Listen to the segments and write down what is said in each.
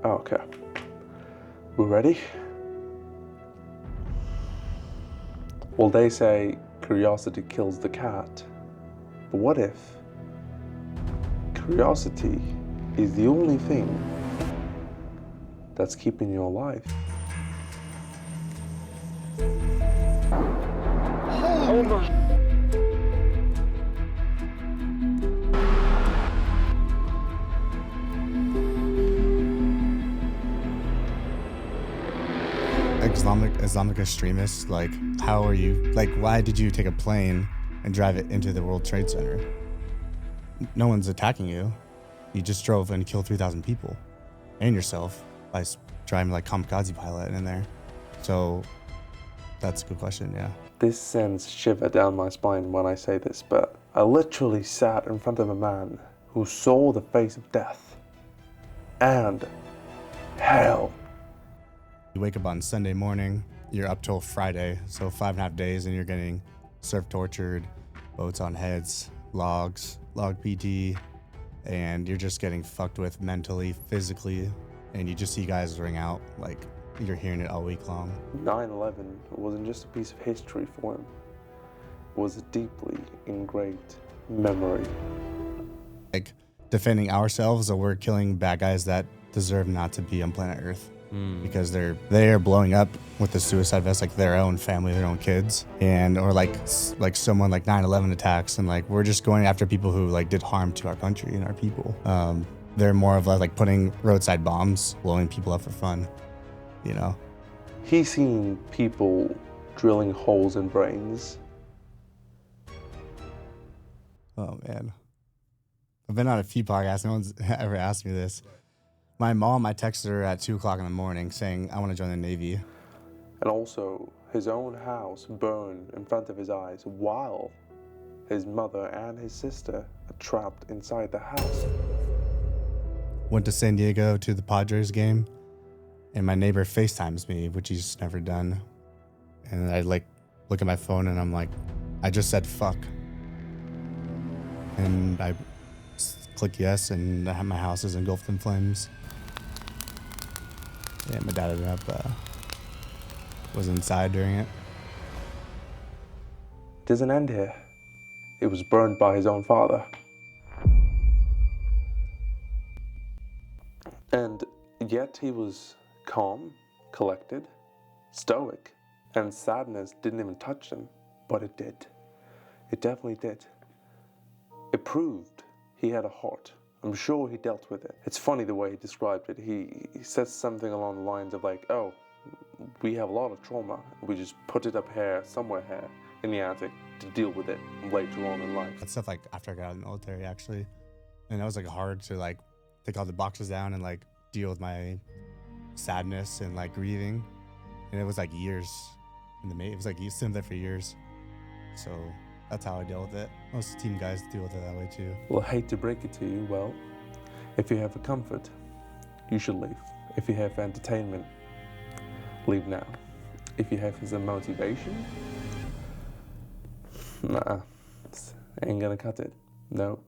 Okay. We ready? Well, they say curiosity kills the cat. But what if curiosity is the only thing that's keeping you alive? Oh my. Islamic extremists, like, how are you, like, why did you take a plane and drive it into the World Trade Center? No one's attacking you. You just drove and killed 3,000 people and yourself by driving like kamikaze pilot in there. So that's a good question, yeah. This sends shiver down my spine when I say this, but I literally sat in front of a man who saw the face of death and hell. You wake up on Sunday morning, you're up till Friday, so 5.5 days, and you're getting surf tortured, boats on heads, logs, log PT, and you're just getting fucked with mentally, physically, and you just see guys ring out, like you're hearing it all week long. 9/11 wasn't just a piece of history for him. It was a deeply ingrained memory. Like, defending ourselves, or we're killing bad guys that deserve not to be on planet Earth. Because they are blowing up with the suicide vest, like their own family, their own kids, and or like someone like 9/11 attacks, and like we're just going after people who like did harm to our country and our people. They're more of like putting roadside bombs, blowing people up for fun, you know. He's seen people drilling holes in brains. Oh man, I've been on a few podcasts. No one's ever asked me this. My mom, I texted her at 2 o'clock in the morning saying, I want to join the Navy. And also, his own house burned in front of his eyes while his mother and his sister are trapped inside the house. Went to San Diego to the Padres game, and my neighbor FaceTimes me, which he's never done. And I like look at my phone and I'm like, I just said fuck. And I click yes, and my house is engulfed in flames. Yeah, my dad ended up was inside during it. Doesn't end here. It was burned by his own father. And yet he was calm, collected, stoic, and sadness didn't even touch him, but it did. It definitely did. It proved he had a heart. I'm sure he dealt with it. It's funny the way he described it. He said something along the lines of like, oh, we have a lot of trauma. We just put it up here, somewhere here, in the attic to deal with it later on in life. That stuff like after I got out of the military, actually. And it was like hard to like take all the boxes down and like deal with my sadness and like grieving. And it was like years in the it was like you sitting there for years. So that's how I deal with it. Most team guys deal with it that way too. Well, I hate to break it to you, well, if you have a comfort, you should leave. If you have entertainment, leave now. If you have as a motivation, nah, ain't gonna cut it, no.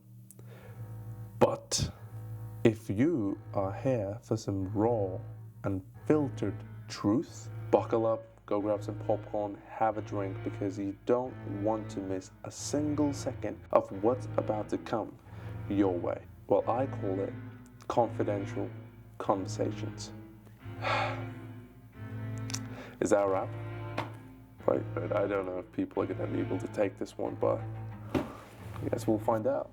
But if you are here for some raw, unfiltered truth, buckle up, go grab some popcorn, have a drink, because you don't want to miss a single second of what's about to come your way. Well, I call it confidential conversations. Is that a wrap? Right, I don't know if people are gonna be able to take this one, but I guess we'll find out.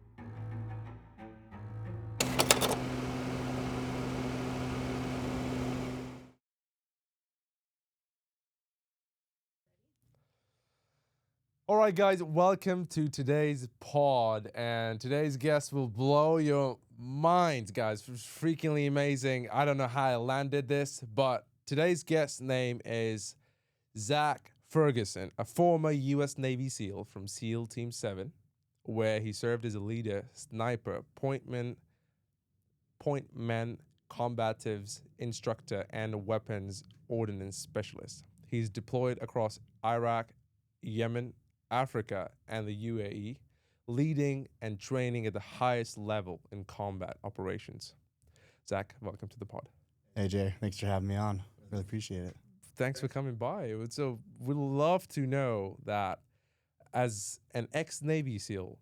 All right, guys, welcome to today's pod, and today's guest will blow your minds, guys. It's freakingly amazing. I don't know how I landed this, but today's guest's name is Zack Ferguson, a former U.S. Navy SEAL from SEAL Team 7, where he served as a leader, sniper, point man, combatives instructor, and weapons ordnance specialist. He's deployed across Iraq, Yemen, Africa, and the UAE, leading and training at the highest level in combat operations. Zack, welcome to the pod. Hey Jay, thanks for having me on. Really appreciate it. Thanks for coming by. So we'd love to know that as an ex-Navy SEAL,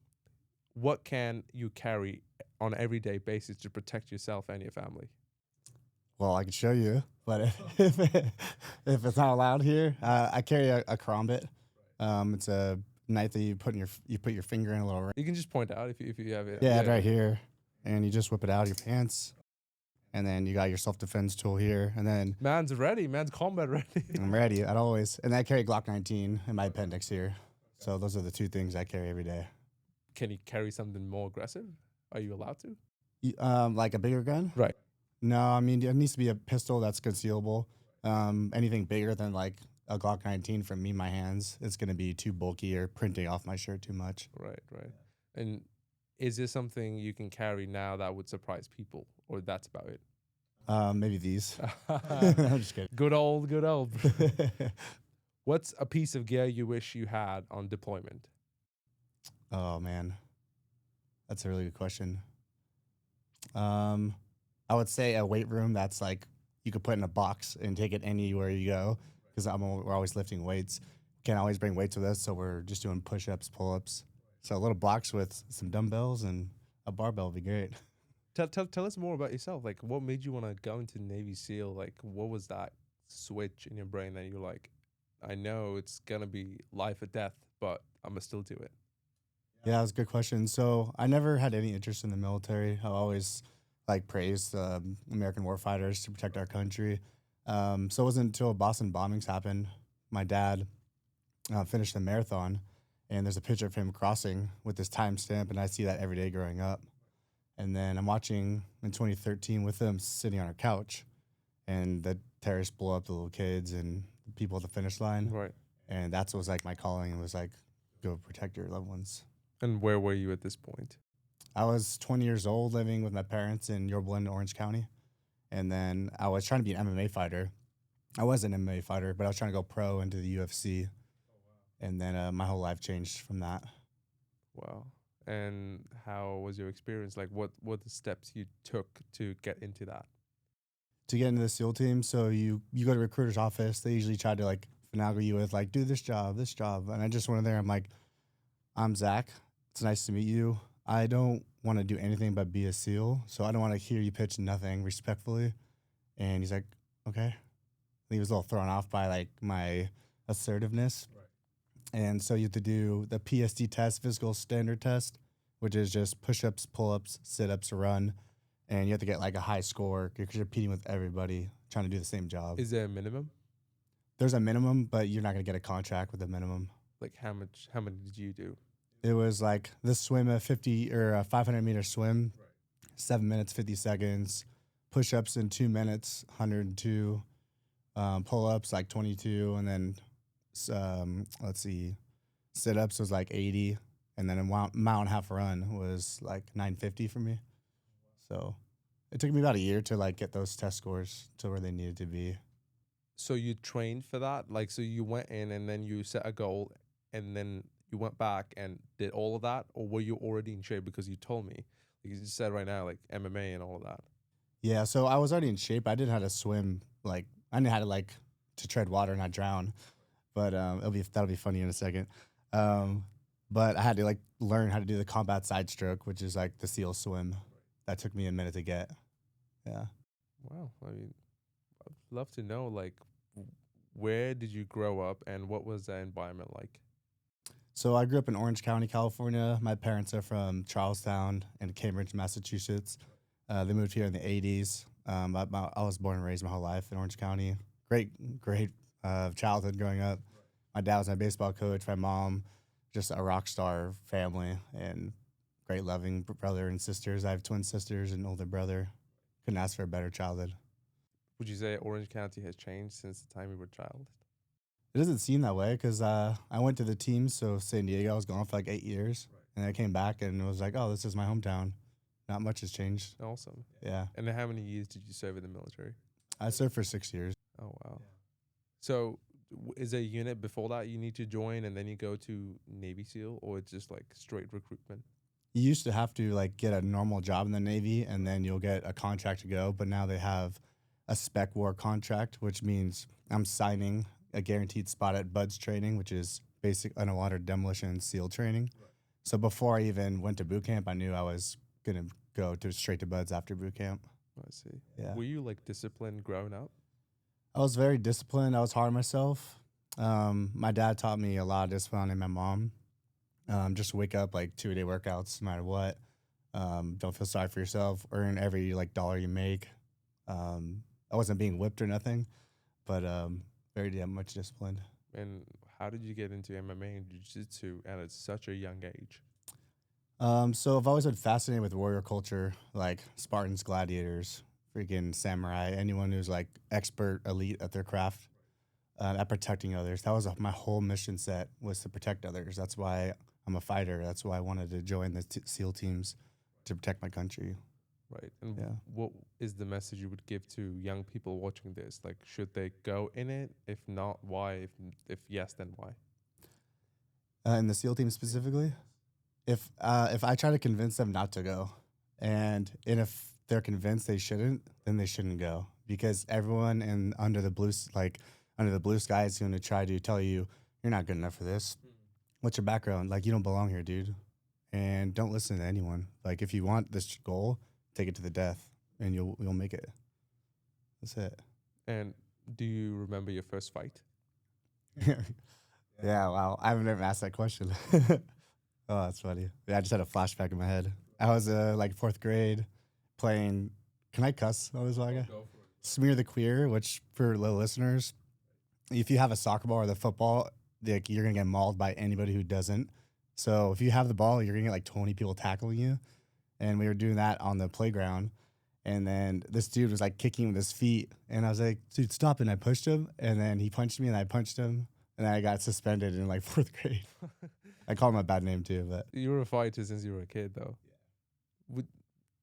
what can you carry on an everyday basis to protect yourself and your family? Well, I can show you, but if it's not allowed here, I carry a Crombit. It's a knife that you put your finger in a little ring. You can just point out if you have it. Yeah, right here, and you just whip it out of your pants, and then you got your self-defense tool here, and then Man's ready. Man's combat ready. I'm ready at always. And I carry Glock 19 in my appendix here. So those are the two things I carry every day. Can you carry something more aggressive? Are you allowed to? Like a bigger gun? Right. No, I mean, it needs to be a pistol that's concealable. Anything bigger than like a Glock 19 from me, my hands, it's going to be too bulky or printing off my shirt too much. Right. And is this something you can carry now that would surprise people, or that's about it? Maybe these. I'm just kidding. Good old. What's a piece of gear you wish you had on deployment? Oh, man. That's a really good question. I would say a weight room that's like you could put in a box and take it anywhere you go because we're always lifting weights. Can't always bring weights with us, so we're just doing push-ups, pull-ups. So a little box with some dumbbells and a barbell would be great. Tell us more about yourself. Like, what made you want to go into Navy SEAL? Like, what was that switch in your brain that you're like, I know it's going to be life or death, but I'm going to still do it? Yeah, that was a good question. So I never had any interest in the military. I always praised American warfighters to protect our country. So it wasn't until Boston bombings happened, my dad finished the marathon, and there's a picture of him crossing with this timestamp, and I see that every day growing up. And then I'm watching in 2013 with him sitting on our couch, and the terrorists blow up the little kids and the people at the finish line. Right. And that's what was like my calling. It was like, go protect your loved ones. And where were you at this point? I was 20 years old living with my parents in Yorba Linda, Orange County. And then I was trying to be an MMA fighter. I was an MMA fighter, but I was trying to go pro into the UFC. And then my whole life changed from that. Wow. And how was your experience? Like, what the steps you took to get into that? To get into the SEAL team, so you go to a recruiter's office. They usually try to like finagle you with like, do this job. And I just went in there. I'm like, I'm Zach. It's nice to meet you. I don't want to do anything but be a SEAL, so I don't want to hear you pitch nothing respectfully. And he's like, okay. And he was a little thrown off by like my assertiveness. Right. And so you have to do the PSD test, physical standard test, which is just push-ups, pull-ups, sit-ups, run. And you have to get like a high score because you're competing with everybody trying to do the same job. Is there a minimum? There's a minimum, but you're not going to get a contract with a minimum. Like how many did you do? It was like this swim, a 50 or a 500-meter swim, 7 minutes, 50 seconds, push-ups in 2 minutes, 102, pull-ups like 22, and then sit-ups was like 80, and then a mile and a half run was like 950 for me. So it took me about a year to like get those test scores to where they needed to be. So you trained for that? Like, so you went in and then you set a goal and then you went back and did all of that? Or were you already in shape? Because you told me, like you just said right now, like MMA and all of that. Yeah, so I was already in shape. I didn't know how to swim. Like, I knew how to like to tread water and not drown. But that'll be funny in a second. But I had to like learn how to do the combat side stroke, which is like the SEAL swim. That took me a minute to get. Yeah. Wow. I mean, I'd love to know, like, where did you grow up and what was that environment like? So I grew up in Orange County, California. My parents are from Charlestown and Cambridge, Massachusetts. They moved here in the 80s. I was born and raised my whole life in Orange County. Great childhood growing up. My dad was my baseball coach. My mom, just a rock star family and great loving brother and sisters. I have twin sisters and an older brother. Couldn't ask for a better childhood. Would you say Orange County has changed since the time you were a child? It doesn't seem that way because I went to the team. So San Diego, I was gone for like 8 years. And I came back and was like, oh, this is my hometown. Not much has changed. Awesome. Yeah. And then how many years did you serve in the military? I served for 6 years. Oh, wow. Yeah. So is there a unit before that you need to join and then you go to Navy SEAL, or it's just like straight recruitment? You used to have to like get a normal job in the Navy and then you'll get a contract to go. But now they have a spec war contract, which means I'm signing a guaranteed spot at Bud's training, which is basic underwater demolition and SEAL training. Right. So before I even went to boot camp, I knew I was gonna go straight to Bud's after boot camp. I see. Yeah. Were you like disciplined growing up? I was very disciplined. I was hard on myself. My dad taught me a lot of discipline, and my mom. Just wake up like 2-a-day workouts, no matter what. Don't feel sorry for yourself. Earn every like dollar you make. I wasn't being whipped or nothing, but very damn much disciplined. And how did you get into MMA and jiu-jitsu at such a young age? So I've always been fascinated with warrior culture, like Spartans, gladiators, freaking samurai, anyone who's like expert, elite at their craft, at protecting others. That was my whole mission set, was to protect others. That's why I'm a fighter. That's why I wanted to join the SEAL teams, to protect my country. Right. And what is the message you would give to young people watching this? Like, should they go in it? If not, why? If yes, then why? In the SEAL team specifically? If I try to convince them not to go, and if they're convinced they shouldn't, then they shouldn't go, because everyone under the blue sky is going to try to tell you you're not good enough for this. What's your background? Like, you don't belong here, dude. And don't listen to anyone. Like, if you want this goal, take it to the death, and you'll make it. That's it. And do you remember your first fight? Yeah, wow. I've never asked that question. Oh, that's funny. Yeah, I just had a flashback in my head. I was like 4th grade playing. Can I cuss on this podcast? Go for it. Smear the Queer, which for little listeners, if you have a soccer ball or the football, like, you're gonna get mauled by anybody who doesn't. So if you have the ball, you're gonna get like 20 people tackling you. And we were doing that on the playground. And then this dude was like kicking with his feet. And I was like, dude, stop. And I pushed him. And then he punched me and I punched him. And then I got suspended in like 4th grade. I called him a bad name too. But you were a fighter since you were a kid, though. Yeah.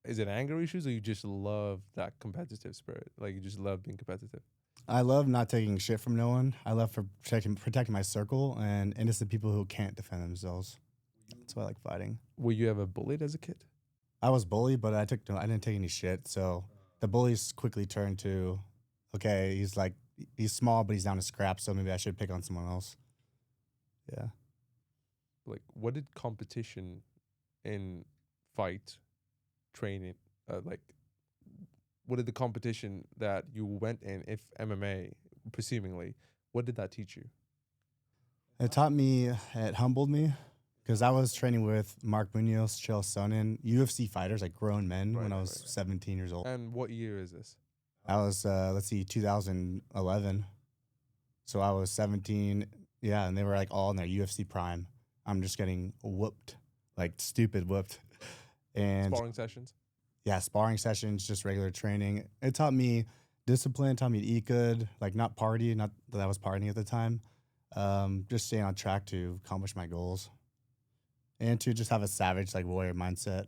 Is it anger issues, or you just love that competitive spirit? Like, you just love being competitive? I love not taking shit from no one. I love protecting my circle and innocent people who can't defend themselves. That's why I like fighting. Were you ever bullied as a kid? I was bullied, but I didn't take any shit. So the bullies quickly turned to, okay, he's small, but he's down to scrap, so maybe I should pick on someone else. Yeah. Like, what did competition in fight training, what did the competition that you went in, if MMA, presumably, what did that teach you? It humbled me, because I was training with Mark Munoz, Chael Sonnen, UFC fighters, like grown men, when I was 17 years old. And what year is this? I was, 2011. So I was 17, yeah, and they were like all in their UFC prime. I'm just getting whooped, like stupid whooped. And sparring sessions? Yeah, sparring sessions, just regular training. It taught me discipline, taught me to eat good, like not party, not that I was partying at the time. Just staying on track to accomplish my goals. And to just have a savage, like, warrior mindset.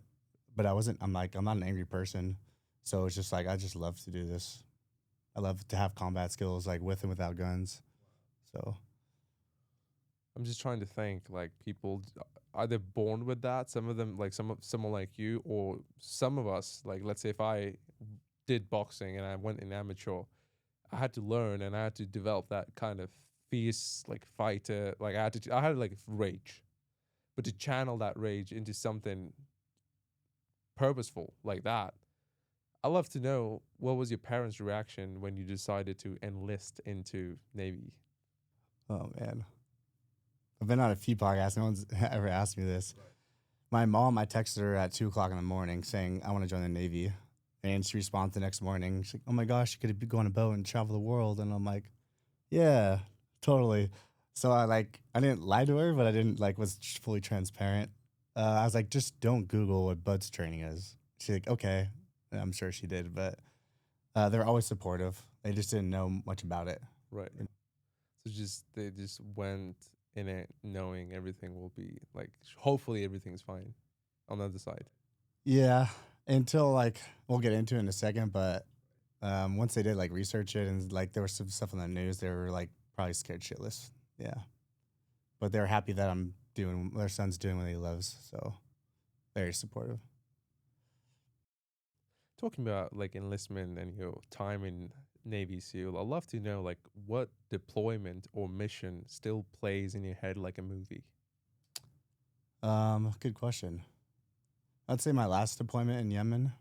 But I'm not an angry person. So it's just like, I just love to do this. I love to have combat skills, like with and without guns. So I'm just trying to think, like, people, are they born with that? Some of them, like someone like you, or some of us, like, let's say if I did boxing and I went in amateur, I had to learn and I had to develop that kind of fierce, like, fighter. Like, I had like rage, but to channel that rage into something purposeful like that. I'd love to know, what was your parents' reaction when you decided to enlist into Navy? Oh, man. I've been on a few podcasts. No one's ever asked me this. Right. My mom, I texted her at 2 o'clock in the morning saying, I want to join the Navy. And she responded the next morning. She's like, oh my gosh, you could go on a boat and travel the world. And I'm like, yeah, totally. So I didn't lie to her, but I didn't was fully transparent. I was like, just don't Google what Bud's training is. She's like, okay. And I'm sure she did, but they're always supportive. They just didn't know much about it. Right. So they just went in it knowing everything will be, like, hopefully everything's fine on the other side. Yeah, until we'll get into it in a second, but once they did research it and there was some stuff on the news, they were probably scared shitless. Yeah, but they're happy that their son's doing what he loves, so very supportive. Talking about enlistment and your time in Navy SEAL, I'd love to know like what deployment or mission still plays in your head like a movie. Good question. I'd say my last deployment in Yemen.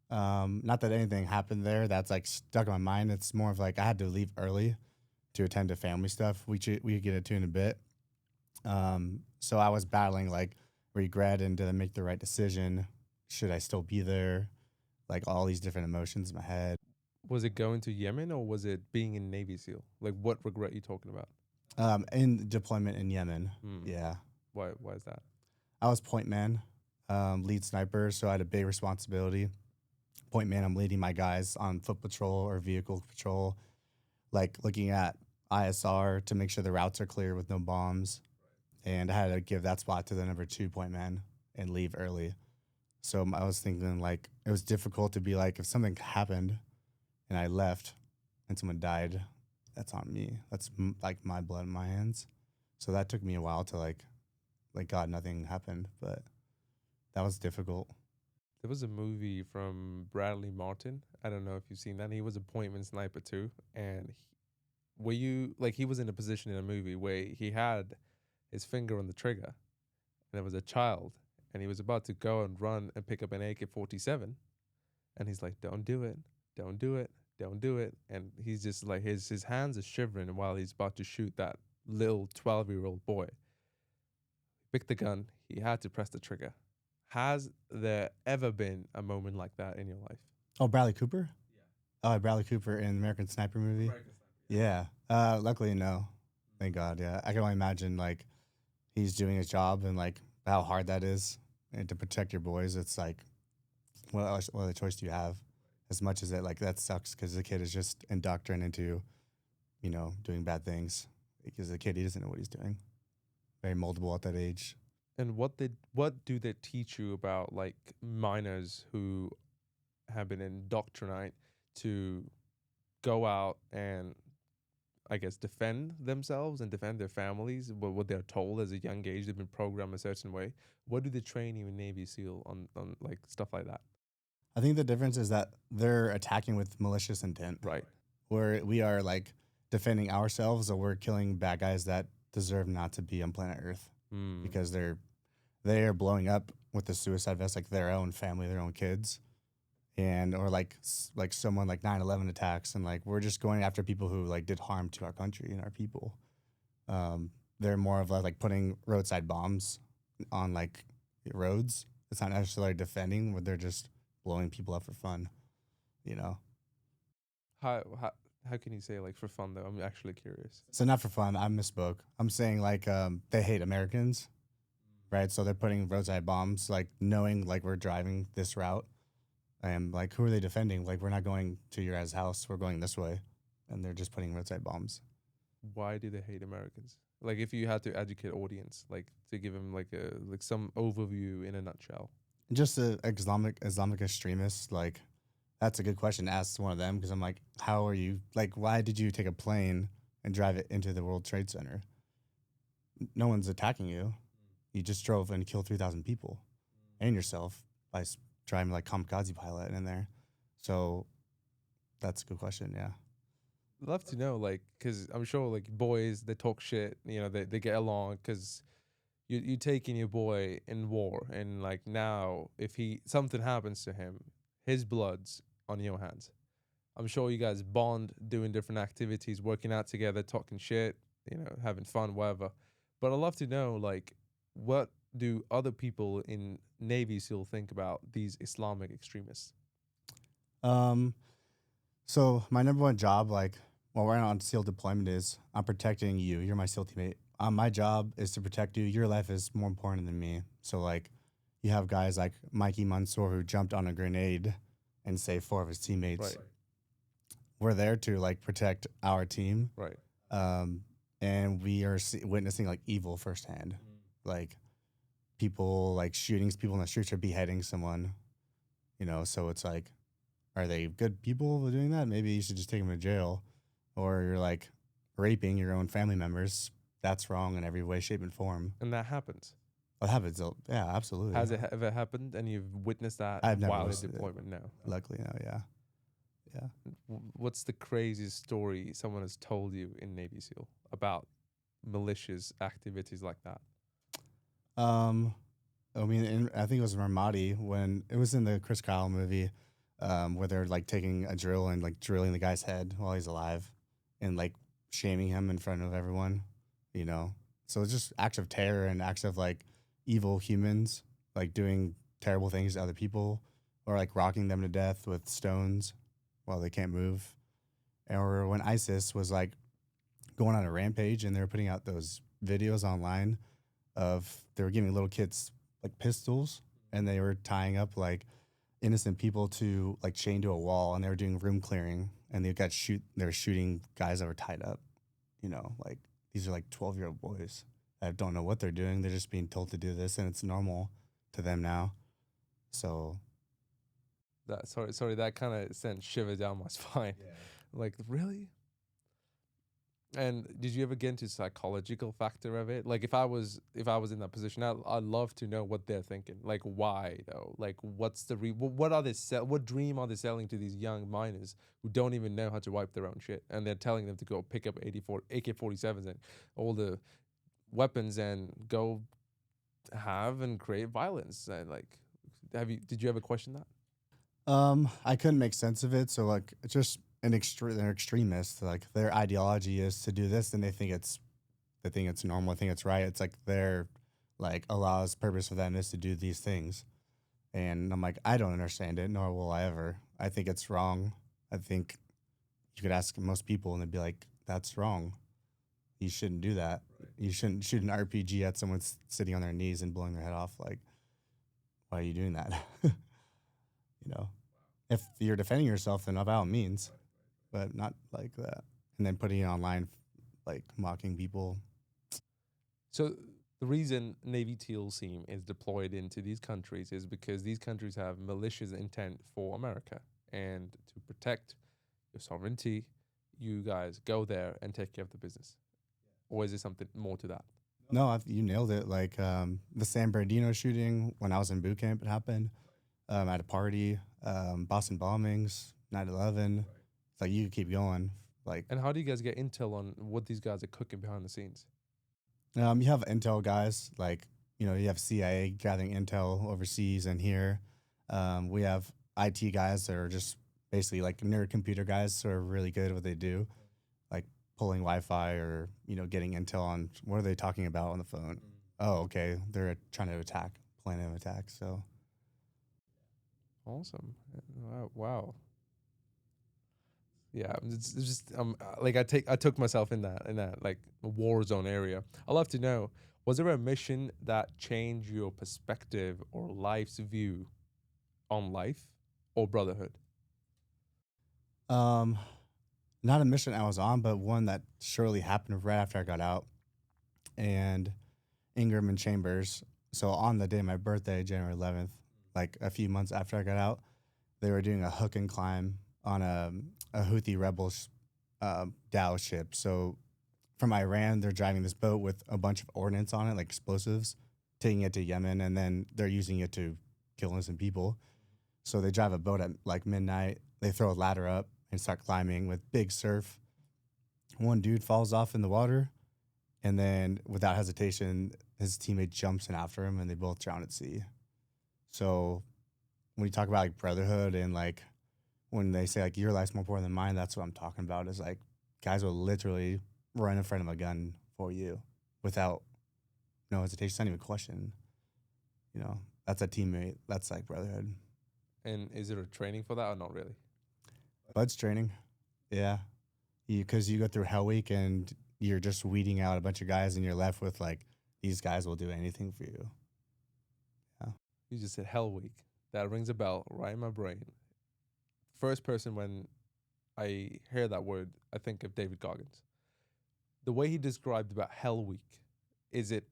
Not that anything happened there that's like stuck in my mind. It's more of like I had to leave early to attend to family stuff. We could get into in a bit. So I was battling like regret and did I make the right decision? Should I still be there? Like all these different emotions in my head. Was it going to Yemen or was it being in Navy SEAL? Like what regret you talking about? In deployment in Yemen. Yeah. Why is that? I was point man, lead sniper, so I had a big responsibility. Point man, I'm leading my guys on foot patrol or vehicle patrol, like looking at ISR to make sure the routes are clear with no bombs. And I had to give that spot to the number 2 point man and leave early. So I was thinking like it was difficult to be like if something happened and I left and someone died, that's on me. That's like my blood in my hands. So that took me a while to like God, nothing happened, but that was difficult. There was a movie from Bradley Martin. I don't know if you've seen that. He was a pointman sniper too. And were you like he was in a position in a movie where he had his finger on the trigger and there was a child and he was about to go and run and pick up an AK-47 and he's like, don't do it, don't do it, don't do it. And he's just like his hands are shivering while he's about to shoot that little 12-year-old boy. Picked the gun, he had to press the trigger. Has there ever been a moment like that in your life? Oh, Bradley Cooper? Yeah. Oh, Bradley Cooper in American Sniper movie? American Sniper, yeah. Luckily, no. Thank God, yeah. I can only imagine, like, he's doing his job and, like, how hard that is. And to protect your boys, it's like, what other choice do you have? As much as it, like, that sucks because the kid is just indoctrinated into, you know, doing bad things. Because the kid, he doesn't know what he's doing. Very moldable at that age. And what do they teach you about like minors who have been indoctrinated to go out and I guess defend themselves and defend their families? What they're told as a young age, they've been programmed a certain way. What do they train you in Navy SEAL on like stuff like that? I think the difference is that they're attacking with malicious intent. Right. Where we are like defending ourselves or we're killing bad guys that deserve not to be on planet Earth because they are blowing up with the suicide vest, like their own family, their own kids, and or like someone like 9/11 attacks, and like we're just going after people who like did harm to our country and our people. They're more of like putting roadside bombs on like roads. It's not necessarily defending, but they're just blowing people up for fun, you know. How can you say like for fun though? I'm actually curious. So not for fun. I misspoke. I'm saying like they hate Americans. Right, so they're putting roadside bombs, like knowing like we're driving this route, and like who are they defending? Like we're not going to your guys' house, we're going this way, and they're just putting roadside bombs. Why do they hate Americans? Like if you had to educate audience, like to give them like some overview in a nutshell. Just the Islamic extremists, like that's a good question to ask one of them because I'm like, how are you? Like, why did you take a plane and drive it into the World Trade Center? No one's attacking you. You just drove and killed 3,000 people and yourself by driving like kamikaze pilot in there. So that's a good question, yeah. I'd love to know, like, because I'm sure like boys, they talk shit, you know, they get along because you taking your boy in war and like now if something happens to him, his blood's on your hands. I'm sure you guys bond doing different activities, working out together, talking shit, you know, having fun, whatever. But I'd love to know, like, what do other people in Navy SEAL think about these Islamic extremists? So my number one job, like while we're on SEAL deployment, is I'm protecting you. You're my SEAL teammate. My job is to protect you. Your life is more important than me. So like, you have guys like Mikey Mansour who jumped on a grenade and saved 4 of his teammates. Right. We're there to like protect our team. Right. And we are witnessing like evil firsthand. Like people like shootings, people in the streets are beheading someone, you know, so it's like, are they good people doing that? Maybe you should just take them to jail. Or you're like raping your own family members. That's wrong in every way, shape, and form. And that happens. That happens. Yeah, absolutely. Has it ever happened and you've witnessed that I've never while in witnessed it. deployment? No. Luckily, no, yeah. Yeah. What's the craziest story someone has told you in Navy SEAL about malicious activities like that? I mean, I think it was Ramadi when it was in the Chris Kyle movie, where they're like taking a drill and like drilling the guy's head while he's alive, and like shaming him in front of everyone, you know. So it's just acts of terror and acts of like evil humans like doing terrible things to other people, or like rocking them to death with stones while they can't move. Or when ISIS was like going on a rampage and they were putting out those videos online of they were giving little kids like pistols and they were tying up like innocent people to like chained to a wall, and they were doing room clearing, and they were shooting guys that were tied up, you know, like these are like 12-year-old boys that don't know what they're doing. They're just being told to do this and it's normal to them now. So That kind of sent shivers down my spine. yeah. Like, really? And did you ever get into psychological factor of it? Like, if I was in that position, I'd love to know what they're thinking. Like, why though? Like, what's the what are they what dream are they selling to these young miners who don't even know how to wipe their own shit, and they're telling them to go pick up AK-47s and all the weapons and go have and create violence? And like, did you ever question that? I couldn't make sense of it. So like it's just they're extremists. Like their ideology is to do this, and they think it's normal. I think it's right. It's like their like Allah's purpose for them is to do these things. And I'm like, I don't understand it, nor will I ever. I think it's wrong. I think you could ask most people and they'd be like, that's wrong. You shouldn't do that. Right. You shouldn't shoot an RPG at someone sitting on their knees and blowing their head off. Like, why are you doing that? You know, if you're defending yourself, then by all means, but not like that. And then putting it online, like mocking people. So the reason Navy SEAL team is deployed into these countries is because these countries have malicious intent for America, and to protect your sovereignty, you guys go there and take care of the business. Or is there something more to that? No, you nailed it. Like the San Bernardino shooting when I was in boot camp, it happened at a party. Boston bombings, 9/11. It's like you could keep going. Like, And how do you guys get intel on what these guys are cooking behind the scenes? you have intel guys, like, you have CIA gathering intel overseas and here. We have IT guys that are just basically like nerd computer guys who are really good at what they do, like pulling Wi-Fi or, getting intel on what are they talking about on the phone. Oh, okay, they're trying to plan an attack. So Awesome. Wow. Yeah, it's just like I took myself in that like war zone area. I'd love to know, was there a mission that changed your perspective or life's view on life or brotherhood? not a mission I was on, but one that surely happened right after I got out. And Ingram and Chambers. So on the day of my birthday, January 11th, like a few months after I got out, they were doing a hook and climb on a Houthi rebels Dow ship. So from Iran, they're driving this boat with a bunch of ordnance on it, like explosives, taking it to Yemen, and then they're using it to kill innocent people. So they drive a boat at like midnight. They throw a ladder up and start climbing with big surf. One dude falls off in the water, and then without hesitation, his teammate jumps in after him, and they both drown at sea. So when you talk about like brotherhood and like when they say like your life's more important than mine, that's what I'm talking about. Is like guys will literally run in front of a gun for you without no hesitation, it's not even a question. That's a teammate. That's like brotherhood. And is there a training for that or not really? Bud's training, yeah. Because you go through Hell Week and you're just weeding out a bunch of guys, and you're left with like these guys will do anything for you. Yeah. You just said Hell Week. That rings a bell right in my brain. First person when I hear that word, I think of David Goggins. The way he described about Hell Week, is it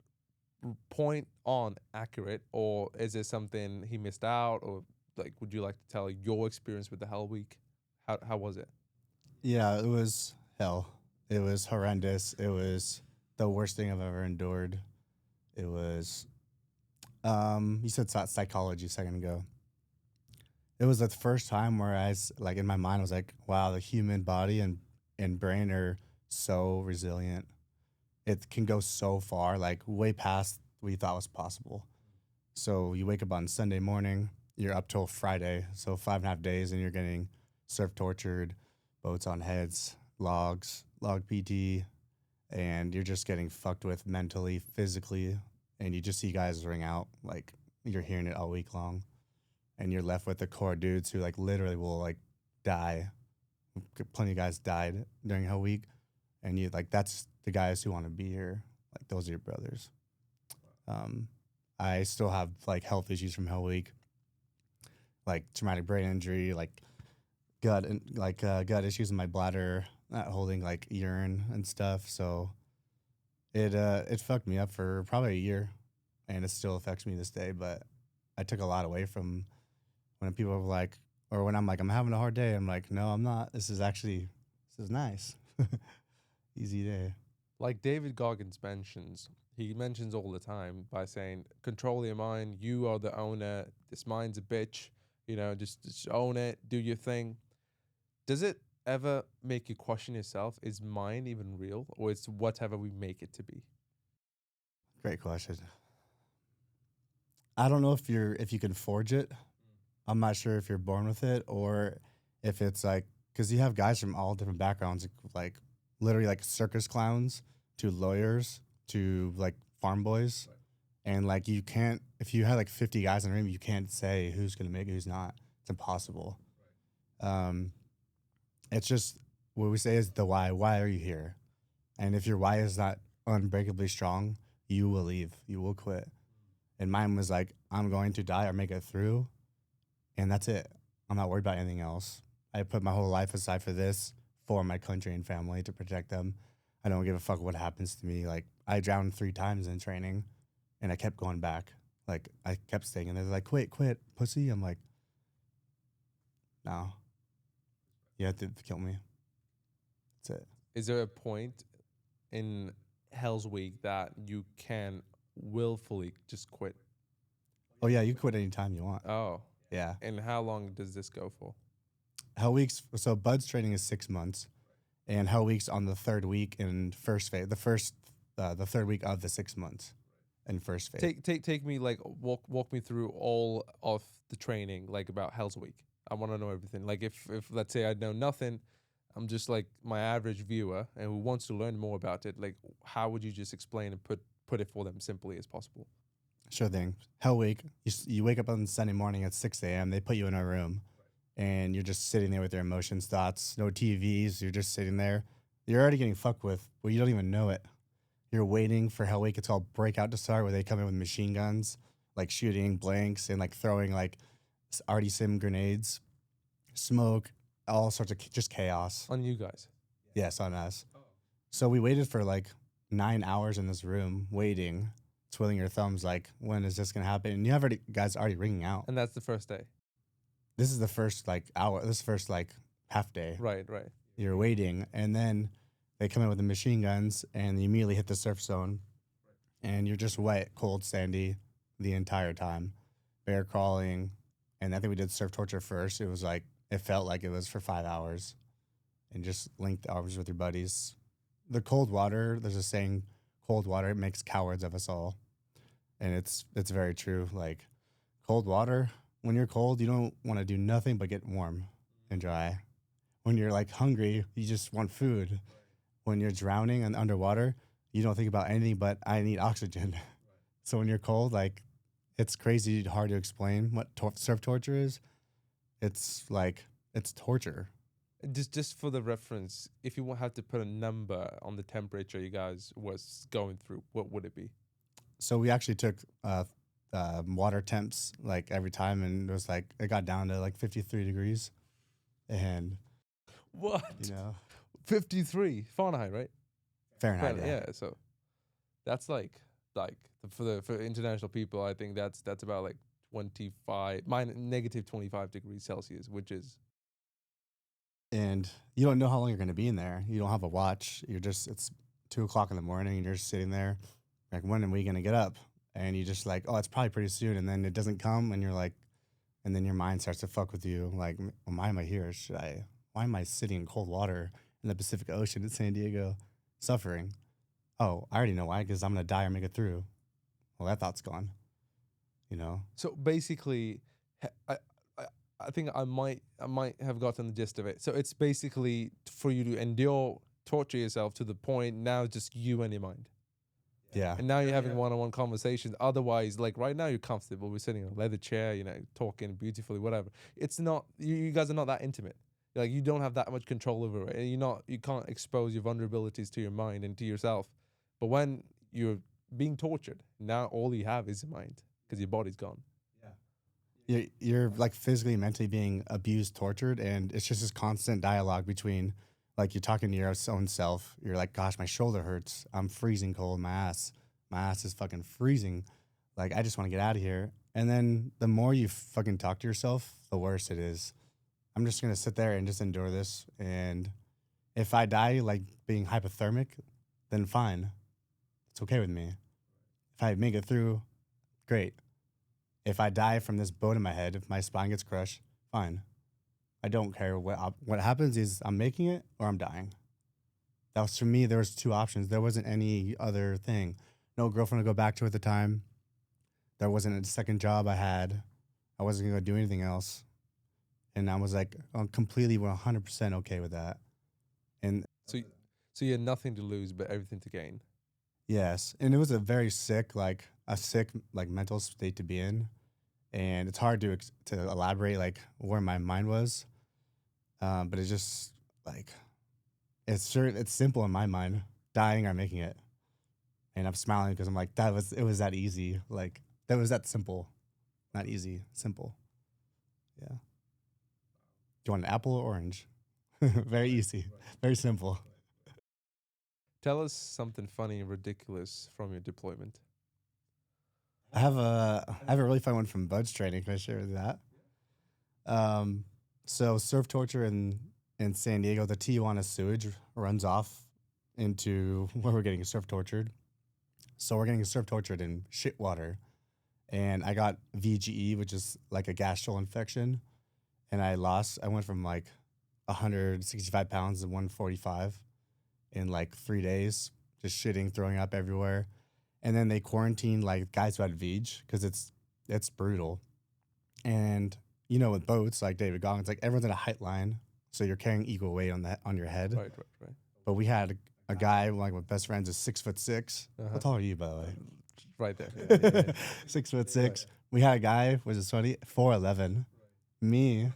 point on accurate, or is it something he missed out, or like would you like to tell your experience with the Hell Week? How was it? Yeah, it was hell. It was horrendous. It was the worst thing I've ever endured. It was, you said psychology a second ago. It was the first time where like in my mind, I was like, wow, the human body and brain are so resilient. It can go so far, like way past what you thought was possible. So you wake up on Sunday morning, you're up till Friday, so 5.5 days, and you're getting surf tortured, boats on heads, logs, log PT, and you're just getting fucked with mentally, physically, and you just see guys ring out, like you're hearing it all week long, and you're left with the core dudes who like literally will like die. Plenty of guys died during Hell Week, and you like that's the guys who want to be here. Like those are your brothers. I still have like health issues from Hell Week, like traumatic brain injury, like gut and gut issues in my bladder, not holding like urine and stuff. So it fucked me up for probably a year, and it still affects me this day. But I took a lot away from when people were like, or when I'm like, I'm having a hard day. I'm like, no, I'm not. This is nice. Easy day. Like David Goggins mentions, he mentions all the time by saying, control your mind. You are the owner. This mind's a bitch. Just own it. Do your thing. Does it ever make you question yourself? Is mind even real, or it's whatever we make it to be? Great question. I don't know if you can forge it. I'm not sure if you're born with it or if it's like, because you have guys from all different backgrounds, like literally like circus clowns to lawyers to like farm boys. Right. And like you can't, if you had like 50 guys in the room, you can't say who's going to make it, who's not. It's impossible. Right. It's just what we say is the why. Why are you here? And if your why is not unbreakably strong, you will leave. You will quit. And mine was like, I'm going to die or make it through. And that's it. I'm not worried about anything else. I put my whole life aside for this, for my country and family, to protect them. I don't give a fuck what happens to me. Like, I drowned 3 times in training, and I kept going back. Like, I kept staying, and they're like, quit, pussy. I'm like, no. You have to kill me. That's it. Is there a point in Hell's Week that you can willfully just quit? Oh, yeah, you can quit anytime you want. Oh. Yeah. And how long does this go for? Hell Week's, so Bud's training is 6 months, and Hell Week's on the 3rd week in first phase, the 3rd week of the 6 months in first phase. Take me, like, walk me through all of the training, like, about Hell's Week. I want to know everything. Like, if let's say I know nothing, I'm just like my average viewer and who wants to learn more about it, like, how would you just explain and put it for them simply as possible? Sure thing. Hell Week, you wake up on Sunday morning at 6 a.m. They put you in a room, and you're just sitting there with your emotions, thoughts, no TVs. You're just sitting there. You're already getting fucked with, but you don't even know it. You're waiting for Hell Week. It's called Breakout to start, where they come in with machine guns, like shooting blanks and like throwing like arty sim grenades, smoke, all sorts of just chaos. On you guys? Yes, on us. So we waited for like 9 hours in this room, waiting, twiddling your thumbs, like, when is this gonna happen? And you have guys already ringing out. And that's the first day. This is the first like hour. This first like half day. Right. You're waiting, and then they come in with the machine guns, and you immediately hit the surf zone, and you're just wet, cold, sandy the entire time, bear crawling, and I think we did surf torture first. It was like it felt like it was for 5 hours, and just linked arms with your buddies. The cold water. There's a saying, cold water, it makes cowards of us all, and it's very true. Like cold water. When you're cold, you don't want to do nothing but get warm and dry. When you're like hungry, you just want food. When you're drowning and underwater, you don't think about anything but I need oxygen. So when you're cold, like it's crazy hard to explain what surf torture is. It's like, it's torture. Just for the reference, if you had to put a number on the temperature you guys was going through, what would it be? So we actually took water temps like every time, and it was like it got down to like 53 degrees, and what 53 Fahrenheit, right? Fahrenheit. Yeah. So that's like for international people, I think that's about like 25 -25 degrees Celsius, which is. And you don't know how long you're going to be in there. You don't have a watch. It's 2 o'clock in the morning, and you're just sitting there like, when are we going to get up? And you just like, oh, it's probably pretty soon. And then it doesn't come, and you're like, and then your mind starts to fuck with you. Like, why am I here? Why am I sitting in cold water in the Pacific Ocean in San Diego, suffering? Oh, I already know why. Because I'm gonna die or make it through. Well, that thought's gone. You know. So basically, I, I think I might have gotten the gist of it. So it's basically for you to endure, torture yourself to the point now it's just you and your mind. Yeah. And now you're having one-on-one conversations. Otherwise, like right now, you're comfortable. We're sitting in a leather chair, talking beautifully, whatever. It's not you guys are not that intimate. Like you don't have that much control over it, and you can't expose your vulnerabilities to your mind and to yourself. But when you're being tortured, now all you have is your mind because your body's gone. You're like physically, mentally being abused, tortured, and it's just this constant dialogue between, like, you're talking to your own self. You're like, gosh, my shoulder hurts. I'm freezing cold. My ass is fucking freezing. Like, I just want to get out of here. And then the more you fucking talk to yourself, the worse it is. I'm just going to sit there and just endure this. And if I die, like, being hypothermic, then fine. It's okay with me. If I make it through, great. If I die from this boat in my head, if my spine gets crushed, fine. I don't care. What happens is I'm making it or I'm dying. That was, for me, there was two options. There wasn't any other thing. No girlfriend to go back to at the time. There wasn't a second job I had. I wasn't going to do anything else. And I was like, I'm completely 100% okay with that. And So you had nothing to lose but everything to gain. yes. And it was a very sick mental state to be in. And it's hard to elaborate like where my mind was. But it's just like, it's simple in my mind, dying or making it. And I'm smiling because I'm like, it was that easy. Like, that was that simple, not easy, simple. Yeah. Do you want an apple or orange? Very easy, very simple. Tell us something funny and ridiculous from your deployment. I have a really fun one from Bud's training. Can I share that? So surf torture in San Diego, the Tijuana sewage runs off into where we're getting surf tortured. So we're getting surf tortured in shit water. And I got VGE, which is like a gastral infection. And I went from like 165 pounds to 145 in like 3 days, just shitting, throwing up everywhere. And then they quarantined like guys who had VG because it's brutal. And with boats like David Goggins, like everyone's in a height line, so you're carrying equal weight on your head. Right. But we had a guy, like my best friend, is 6'6". How tall are you, by the way? Right there. Yeah. 6'6". Right. We had a guy, which is funny, 4'11". Me,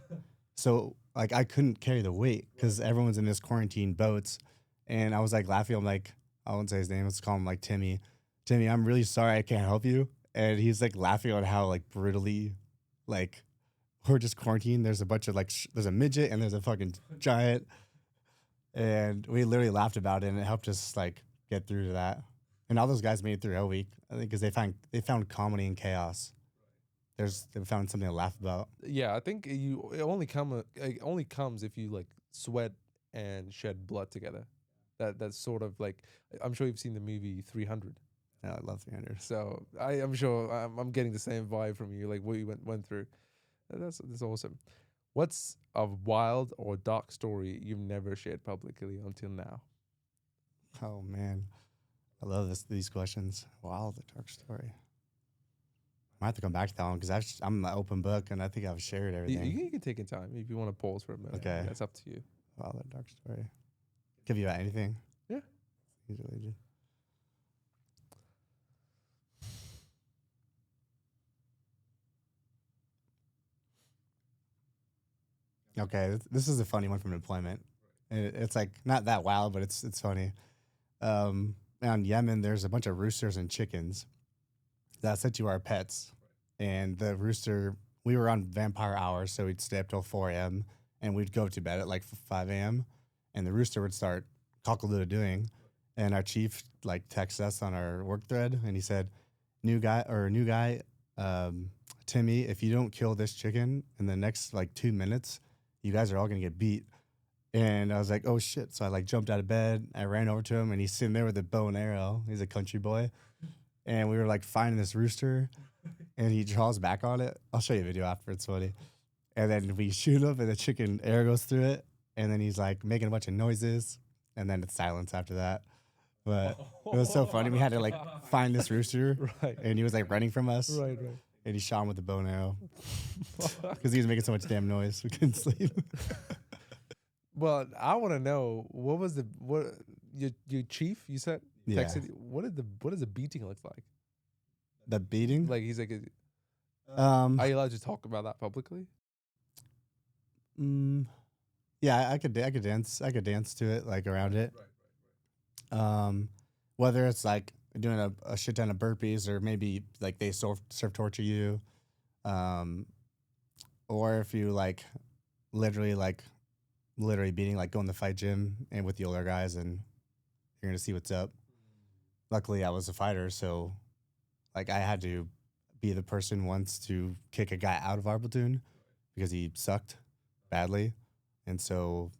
so like I couldn't carry the weight because everyone's in this quarantine boats, and I was like laughing. I'm like, I won't say his name. Let's call him like Timmy. Timmy, I'm really sorry I can't help you. And he's like laughing on how like brutally, like, we're just quarantined. There's a bunch of like, there's a midget and there's a fucking giant. And we literally laughed about it, and it helped us like get through to that. And all those guys made it through Hell Week, I think, because they found comedy in chaos. They found something to laugh about. Yeah, I think it only comes if you like sweat and shed blood together. That's sort of like, I'm sure you've seen the movie 300. Yeah, I love 300. So I'm sure I'm getting the same vibe from you, like what you went through. That's awesome. What's a wild or dark story you've never shared publicly until now? Oh man, I love these questions. Wild or dark story. I might have to come back to that one because I'm an open book, and I think I've shared everything. You can take your time if you want to pause for a minute. Okay, that's up to you. Wild or dark story. Give you anything. Yeah. Usually. Okay, this is a funny one from deployment. It's like not that wild, but it's funny. In Yemen, there's a bunch of roosters and chickens that said to our pets. And the rooster, we were on vampire hours, so we'd stay up till 4 a.m. and we'd go to bed at like 5 a.m. And the rooster would start cock-a-doodle-doing. And our chief like texted us on our work thread, and he said, new guy, Timmy, if you don't kill this chicken in the next like 2 minutes, you guys are all gonna get beat. And I was like, oh shit. So I like jumped out of bed. I ran over to him, and he's sitting there with a bow and arrow. He's a country boy. And we were like finding this rooster. and he draws back on it. I'll show you a video after. It's funny. And then we shoot him, and the chicken air goes through it, and then he's like making a bunch of noises, and then it's silence after that. But it was so funny. We had to like find this rooster, Right. and he was like running from us, Right. and he shot him with a bow and arrow because he was making so much damn noise. We couldn't sleep. Well, I want to know what your chief? You said Yeah. texted. What does the beating look like? The beating? Like he's like, Um, are you allowed to talk about that publicly? yeah, I could dance. I could dance to it, like around it. Whether it's like doing a shit ton of burpees, or maybe like they surf torture you, or if you like literally beating, like go in the fight gym and with the older guys, and you're gonna see what's up. Luckily, I was a fighter, so like I had to be the person once to kick a guy out of our platoon because he sucked badly, and so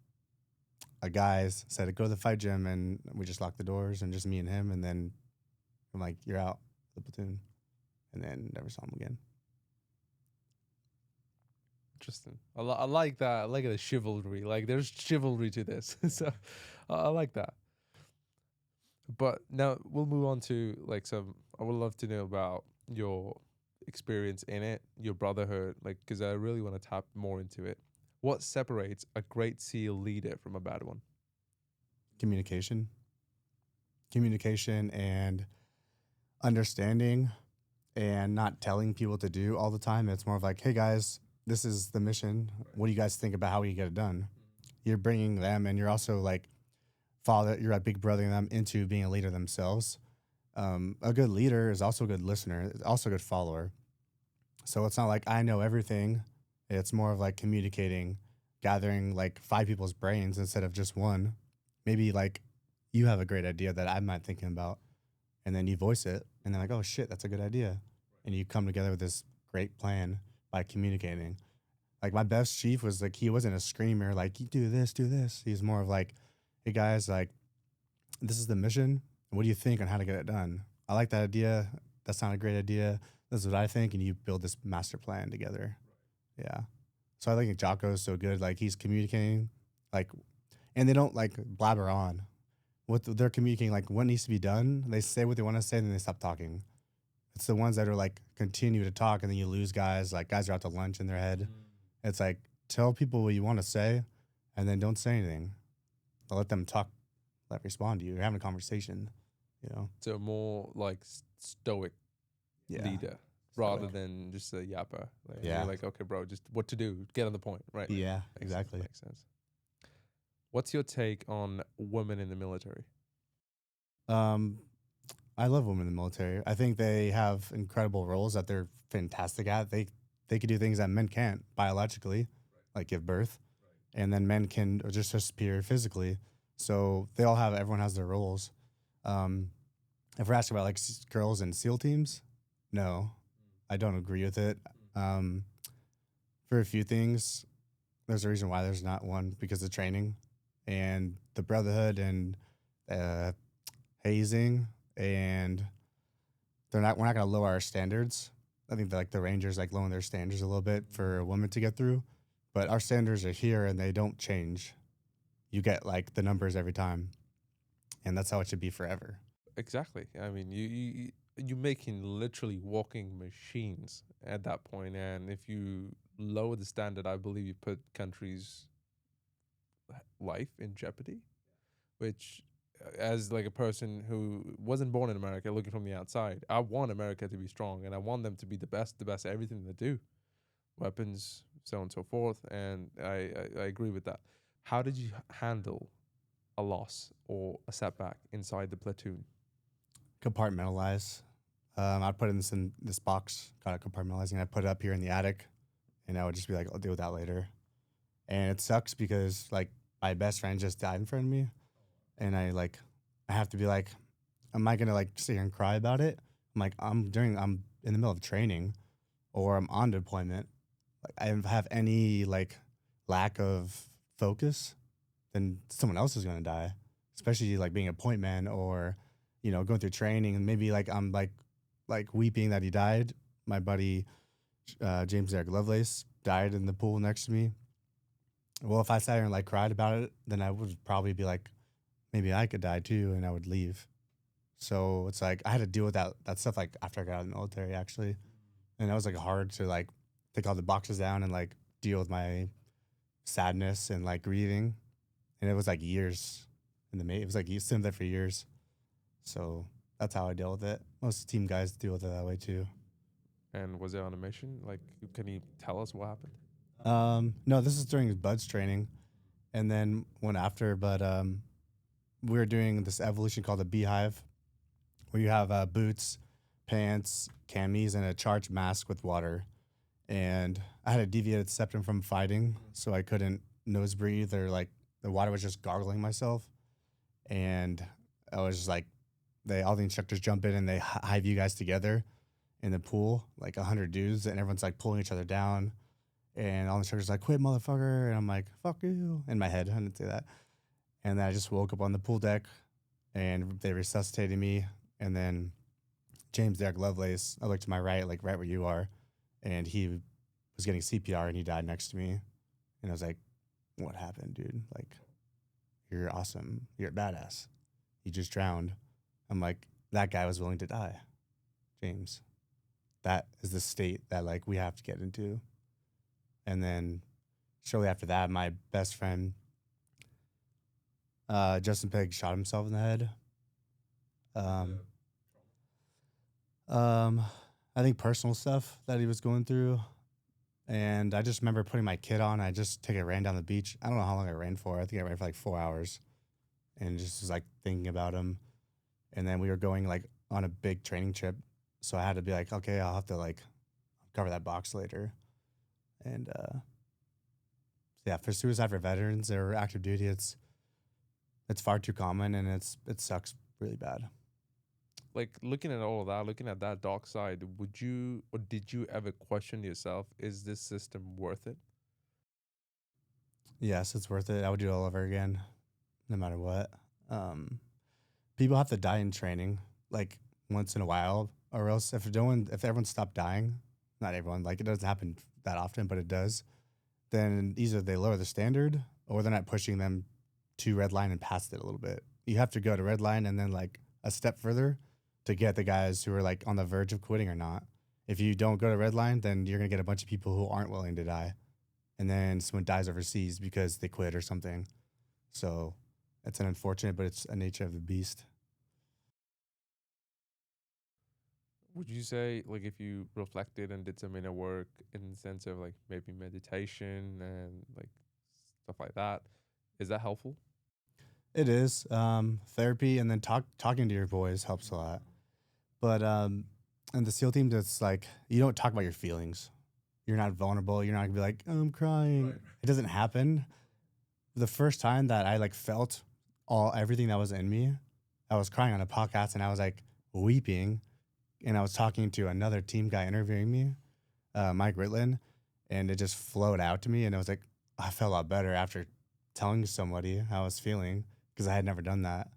a guy said to go to the fight gym, and we just locked the doors and just me and him, and then I'm like, you're out of the platoon, and then never saw him again. Interesting. I like that. I like the chivalry. Like there's chivalry to this. So I like that. But now we'll move on to like I would love to know about your experience in it, your brotherhood, like, because I really want to tap more into it. What separates a great SEAL leader from a bad one? Communication and understanding, and not telling people to do all the time. It's more of like, hey guys, this is the mission. What do you guys think about how we get it done? You're bringing them, and you're also like you're like big brothering them into being a leader themselves. A good leader is also a good listener, also a good follower. So it's not like I know everything. It's more of like communicating, gathering like 5 people's brains instead of just one. Maybe like you have a great idea that I'm not thinking about, and then you voice it, and they're like, oh shit, that's a good idea. And you come together with this great plan by communicating. Like my best chief was like, he wasn't a screamer, like, you do this. He's more of like, hey guys, like, this is the mission. What do you think on how to get it done? I like that idea. That's not a great idea. This is what I think. And you build this master plan together. Yeah. So I think Jocko is so good. Like he's communicating, like, and they don't like blabber on. They're communicating, like what needs to be done. They say what they want to say, and then they stop talking. It's the ones that are like continue to talk, and then you lose guys. Like guys are out to lunch in their head. It's like, tell people what you want to say, and then don't say anything. Let them talk, respond to you. You're having a conversation, you know? So more like stoic leader rather than just a yapper. Like, you're like, okay, bro, just what to do. Get on the point, right? Yeah, exactly. Makes sense. What's your take on women in the military? I love women in the military. I think they have incredible roles that they're fantastic at. They can do things that men can't biologically, like give birth. And then men can just superior physically. So everyone has their roles. If we're asking about like girls in SEAL teams, no, I don't agree with it. For a few things, there's a reason why there's not one, because of training and the brotherhood and hazing, and we're not going to lower our standards. I think that like the Rangers like lowering their standards a little bit for a woman to get through, but our standards are here and they don't change. You get like the numbers every time, and that's how it should be forever. Exactly. I mean, you're making literally walking machines at that point, and if you lower the standard, I believe you put countries' life in jeopardy. Which, as like a person who wasn't born in America, looking from the outside, I want America to be strong, and I want them to be the best at everything they do, weapons, so on and so forth. And I agree with that. How did you handle a loss or a setback inside the platoon? Compartmentalize. I'd put in this box, got it compartmentalizing. I put it up here in the attic, and I would just be like, I'll deal with that later. And it sucks because like my best friend just died in front of me, and I have to be like, am I gonna like sit here and cry about it? I'm like, I'm in the middle of training, or I'm on deployment. Like I have any like lack of focus, then someone else is gonna die. Especially like being a point man, or going through training, and maybe like I'm like weeping that he died. my buddy James Eric Lovelace died in the pool next to me. Well, if I sat here and like cried about it, then I would probably be like, maybe I could die too, and I would leave. So it's like I had to deal with that stuff like after I got out of the military actually, and that was like hard to like take all the boxes down and like deal with my sadness and like grieving, and it was like years in the It was like you sitting there for years. So that's how I deal with it. Most team guys deal with it that way too. And was it on a mission? Like, can you tell us what happened? No, this is during Bud's training, and then one after. But we were doing this evolution called the Beehive, where you have boots, pants, camis, and a charged mask with water. And I had a deviated septum from fighting, so I couldn't nose breathe or like the water was just gargling myself. And I was just like, all the instructors jump in and they hive you guys together in the pool, like 100 dudes, and everyone's like pulling each other down. And all the instructors like, quit, motherfucker. And I'm like, fuck you. In my head, I didn't say that. And then I just woke up on the pool deck and they resuscitated me. And then James Derek Lovelace, I looked to my right, like right where you are, and he was getting CPR and he died next to me. And I was like, what happened, dude? Like, you're awesome. You're a badass. You just drowned. I'm like, that guy was willing to die, James. That is the state that like we have to get into. And then shortly after that, my best friend, Justin Pegg, shot himself in the head. I think personal stuff that he was going through. And I just remember putting my kit on. I just ran down the beach. I don't know how long I ran for. I think I ran for like 4 hours and just was like thinking about him. And then we were going like on a big training trip. So I had to be like, okay, I'll have to like cover that box later. And yeah, for suicide for veterans or active duty, it's far too common and it sucks really bad. Like looking at all of that, looking at that dark side, would you or did you ever question yourself, is this system worth it? Yes, it's worth it. I would do it all over again, no matter what. People have to die in training, like once in a while, or else if everyone stopped dying, not everyone, like it doesn't happen that often, but it does, then either they lower the standard or they're not pushing them to red line and past it a little bit. You have to go to red line and then like a step further to get the guys who are like on the verge of quitting or not. If you don't go to red line, then you're gonna get a bunch of people who aren't willing to die, and then someone dies overseas because they quit or something. So it's an unfortunate, but it's a nature of the beast. Would you say, like, if you reflected and did some inner work in the sense of like maybe meditation and like stuff like that, is that helpful? It is therapy, and then talking to your boys helps a lot. But in the SEAL team, that's like you don't talk about your feelings. You're not vulnerable. You're not gonna be like, oh, I'm crying. Right. It doesn't happen. The first time that I like felt everything that was in me, I was crying on a podcast and I was like weeping, and I was talking to another team guy interviewing me, Mike Ritlin, and it just flowed out to me, and I was like, I felt a lot better after telling somebody how I was feeling because I had never done that,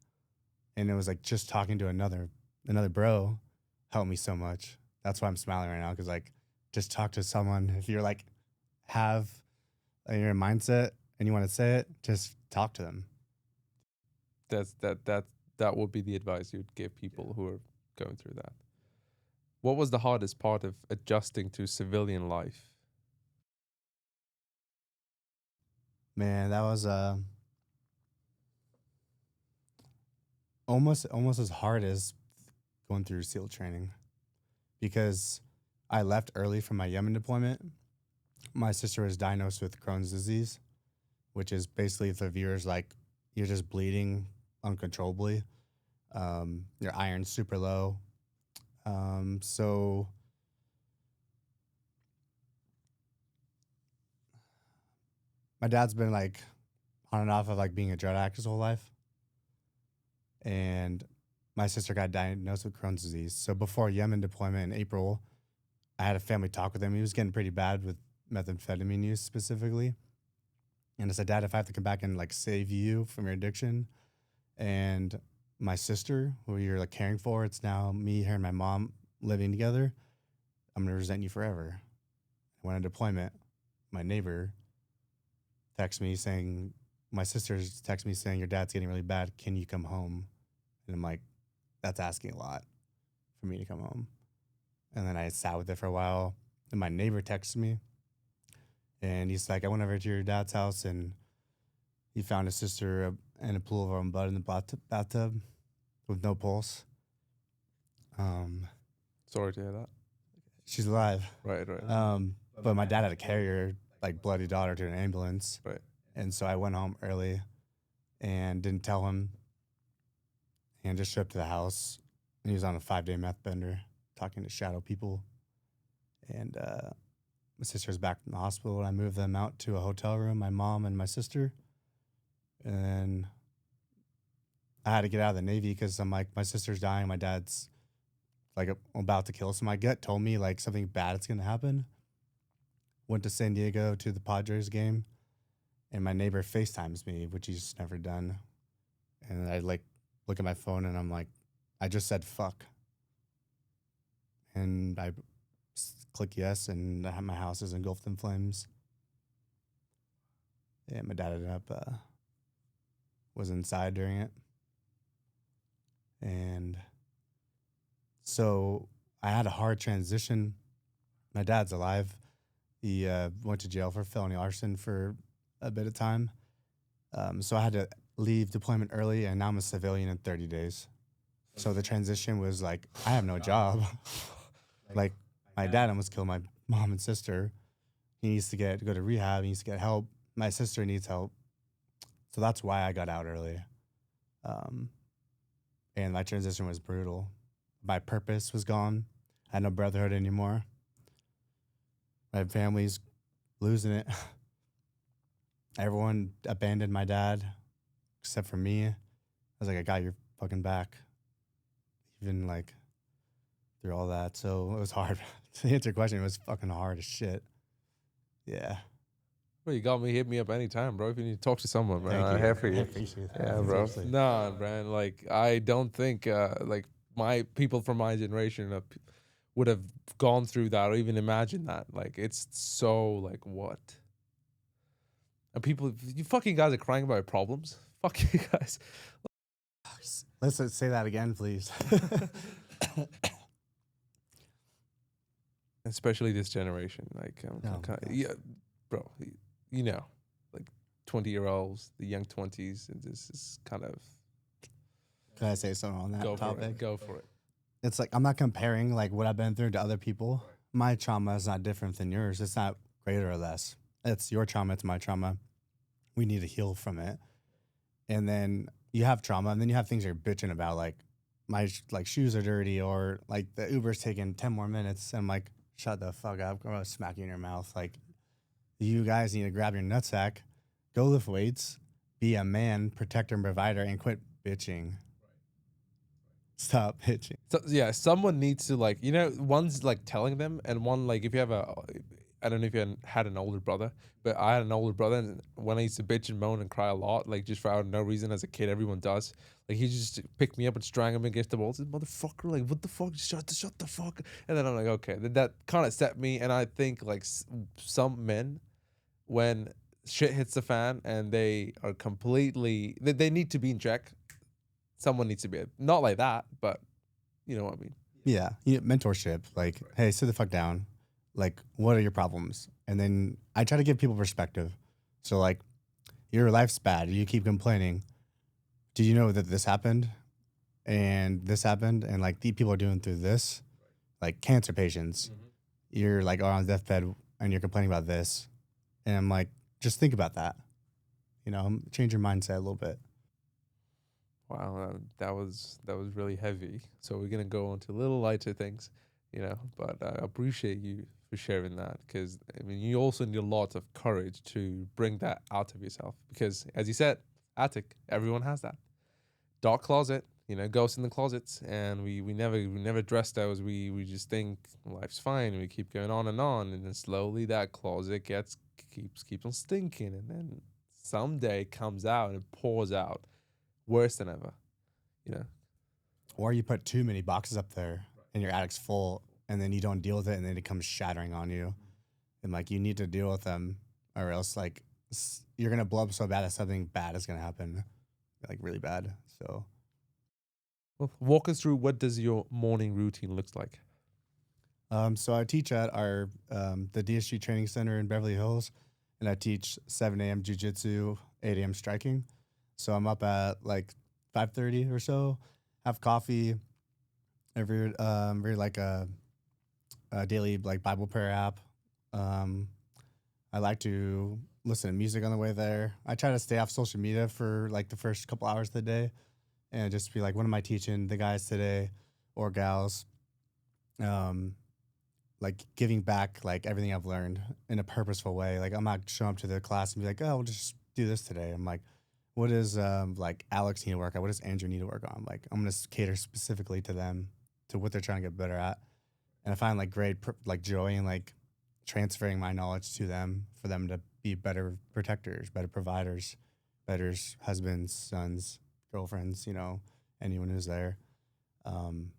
and it was like just talking to another bro helped me so much. That's why I'm smiling right now, because like just talk to someone. If you're like have your mindset and you want to say it, just talk to them. That would be the advice you'd give people who are going through that. What was the hardest part of adjusting to civilian life? Man, that was almost as hard as going through SEAL training, because I left early from my Yemen deployment. My sister was diagnosed with Crohn's disease, which is basically, if the viewers like, you're just bleeding uncontrollably. Your iron's super low. So my dad's been like on and off of like being a drug addict his whole life. And my sister got diagnosed with Crohn's disease. So before Yemen deployment in April, I had a family talk with him. He was getting pretty bad with methamphetamine use specifically. And I said, Dad, if I have to come back and like save you from your addiction and my sister, who you're like caring for, it's now me, her, and my mom living together. I'm gonna resent you forever. When on deployment, my neighbor texts me saying, my sister's text me saying, your dad's getting really bad. Can you come home? And I'm like, that's asking a lot for me to come home. And then I sat with it for a while. And my neighbor texted me. And he's like, I went over to your dad's house and he found his sister in a pool of her own blood in the bathtub with no pulse. Sorry to hear that. She's alive. Right. But my dad had to carry her, like, bloody daughter to an ambulance. Right. And so I went home early and didn't tell him and just showed up to the house. And he was on a 5-day meth bender talking to shadow people. And my sister's back in the hospital, and I moved them out to a hotel room, my mom and my sister. And then I had to get out of the Navy because I'm like, my sister's dying. My dad's like about to kill us. So my gut told me like something bad is going to happen. Went to San Diego to the Padres game, and my neighbor FaceTimes me, which he's never done. And I like look at my phone and I'm like, I just said fuck. And I click yes, and my house is engulfed in flames. Yeah, my dad ended up was inside during it. And so I had a hard transition. My dad's alive. He went to jail for felony arson for a bit of time. So I had to leave deployment early, and now I'm a civilian in 30 days. So the transition was like, I have no job. Like, my dad almost killed my mom and sister. He needs to go to rehab. He needs to get help. My sister needs help. So that's why I got out early. And my transition was brutal. My purpose was gone. I had no brotherhood anymore. My family's losing it. Everyone abandoned my dad, except for me. I was like, I got your fucking back. Even like through all that. So it was hard. To answer your question, it was fucking hard as shit. Yeah. Well, you got me. Hit me up anytime, bro. If you need to talk to someone, man, Thank I'm you. here for I you. appreciate that. Yeah, bro. Seriously. Nah, man. Like, I don't think like my people from my generation would have gone through that or even imagined that. Like, it's so like what? And people, you fucking guys are crying about problems. Fuck you guys. Let's say that again, please. Especially this generation. Like, yeah, bro. You know, like 20-year-olds, the young 20s. And this is kind of. Can I say something on that topic? Go for it. It's like, I'm not comparing like what I've been through to other people. My trauma is not different than yours. It's not greater or less. It's your trauma. It's my trauma. We need to heal from it. And then you have trauma, and then you have things you're bitching about, like my shoes are dirty, or like the Uber's taking 10 more minutes. And I'm like, shut the fuck up. I'm gonna smack you in your mouth. Like, you guys need to grab your nutsack, go lift weights, be a man, protector, and provider, and quit bitching. Stop bitching. So yeah, someone needs to like, you know, one's like telling them, and one like if you have I don't know if you had an older brother, but I had an older brother, and when I used to bitch and moan and cry a lot, like just for out of no reason as a kid, everyone does. Like he just pick me up and strangle me against the wall. Says, motherfucker, like what the fuck? Shut the fuck. And then I'm like, okay, that kind of set me. And I think like some men, when shit hits the fan and they are completely, they need to be in check. Someone needs to be, not like that, but you know what I mean. Yeah, mentorship. Like, hey, sit the fuck down. Like, what are your problems? And then I try to give people perspective. So, like, your life's bad. You keep complaining. Do you know that this happened? And this happened? And, like, the people are doing through this. Like, cancer patients. Mm-hmm. You're, like, on deathbed and you're complaining about this. And I'm like, just think about that. You know, change your mindset a little bit. Wow, that was really heavy. So we're gonna go on to a little lighter things, you know. But I appreciate you for sharing that, because I mean, you also need a lot of courage to bring that out of yourself. Because as you said, attic, everyone has that dark closet, you know, ghosts in the closets, and we never address those. We just think life's fine, and we keep going on, and then slowly that closet keeps on stinking, and then someday it comes out and it pours out. Worse than ever, you know. Or you put too many boxes up there and your attic's full, and then you don't deal with it, and then it comes shattering on you. And like you need to deal with them, or else like you're gonna blow up so bad that something bad is gonna happen, like really bad. So, Well, walk us through, what does your morning routine looks like? so I teach at our the DSG Training Center in Beverly Hills, and I teach 7 a.m. jiu-jitsu, 8 a.m. striking. So I'm up at like 5:30 or so, have coffee, read like a daily like Bible prayer app. I like to listen to music on the way there. I try to stay off social media for like the first couple hours of the day, and just be like, what am I teaching the guys today or gals? Like giving back like everything I've learned in a purposeful way. Like I'm not showing up to the class and be like, oh, we'll just do this today. I'm like, what does like Alex need to work on? What does Andrew need to work on? Like I'm gonna cater specifically to them, to what they're trying to get better at. And I find like great like joy in like transferring my knowledge to them for them to be better protectors, better providers, better husbands, sons, girlfriends, anyone who's there. And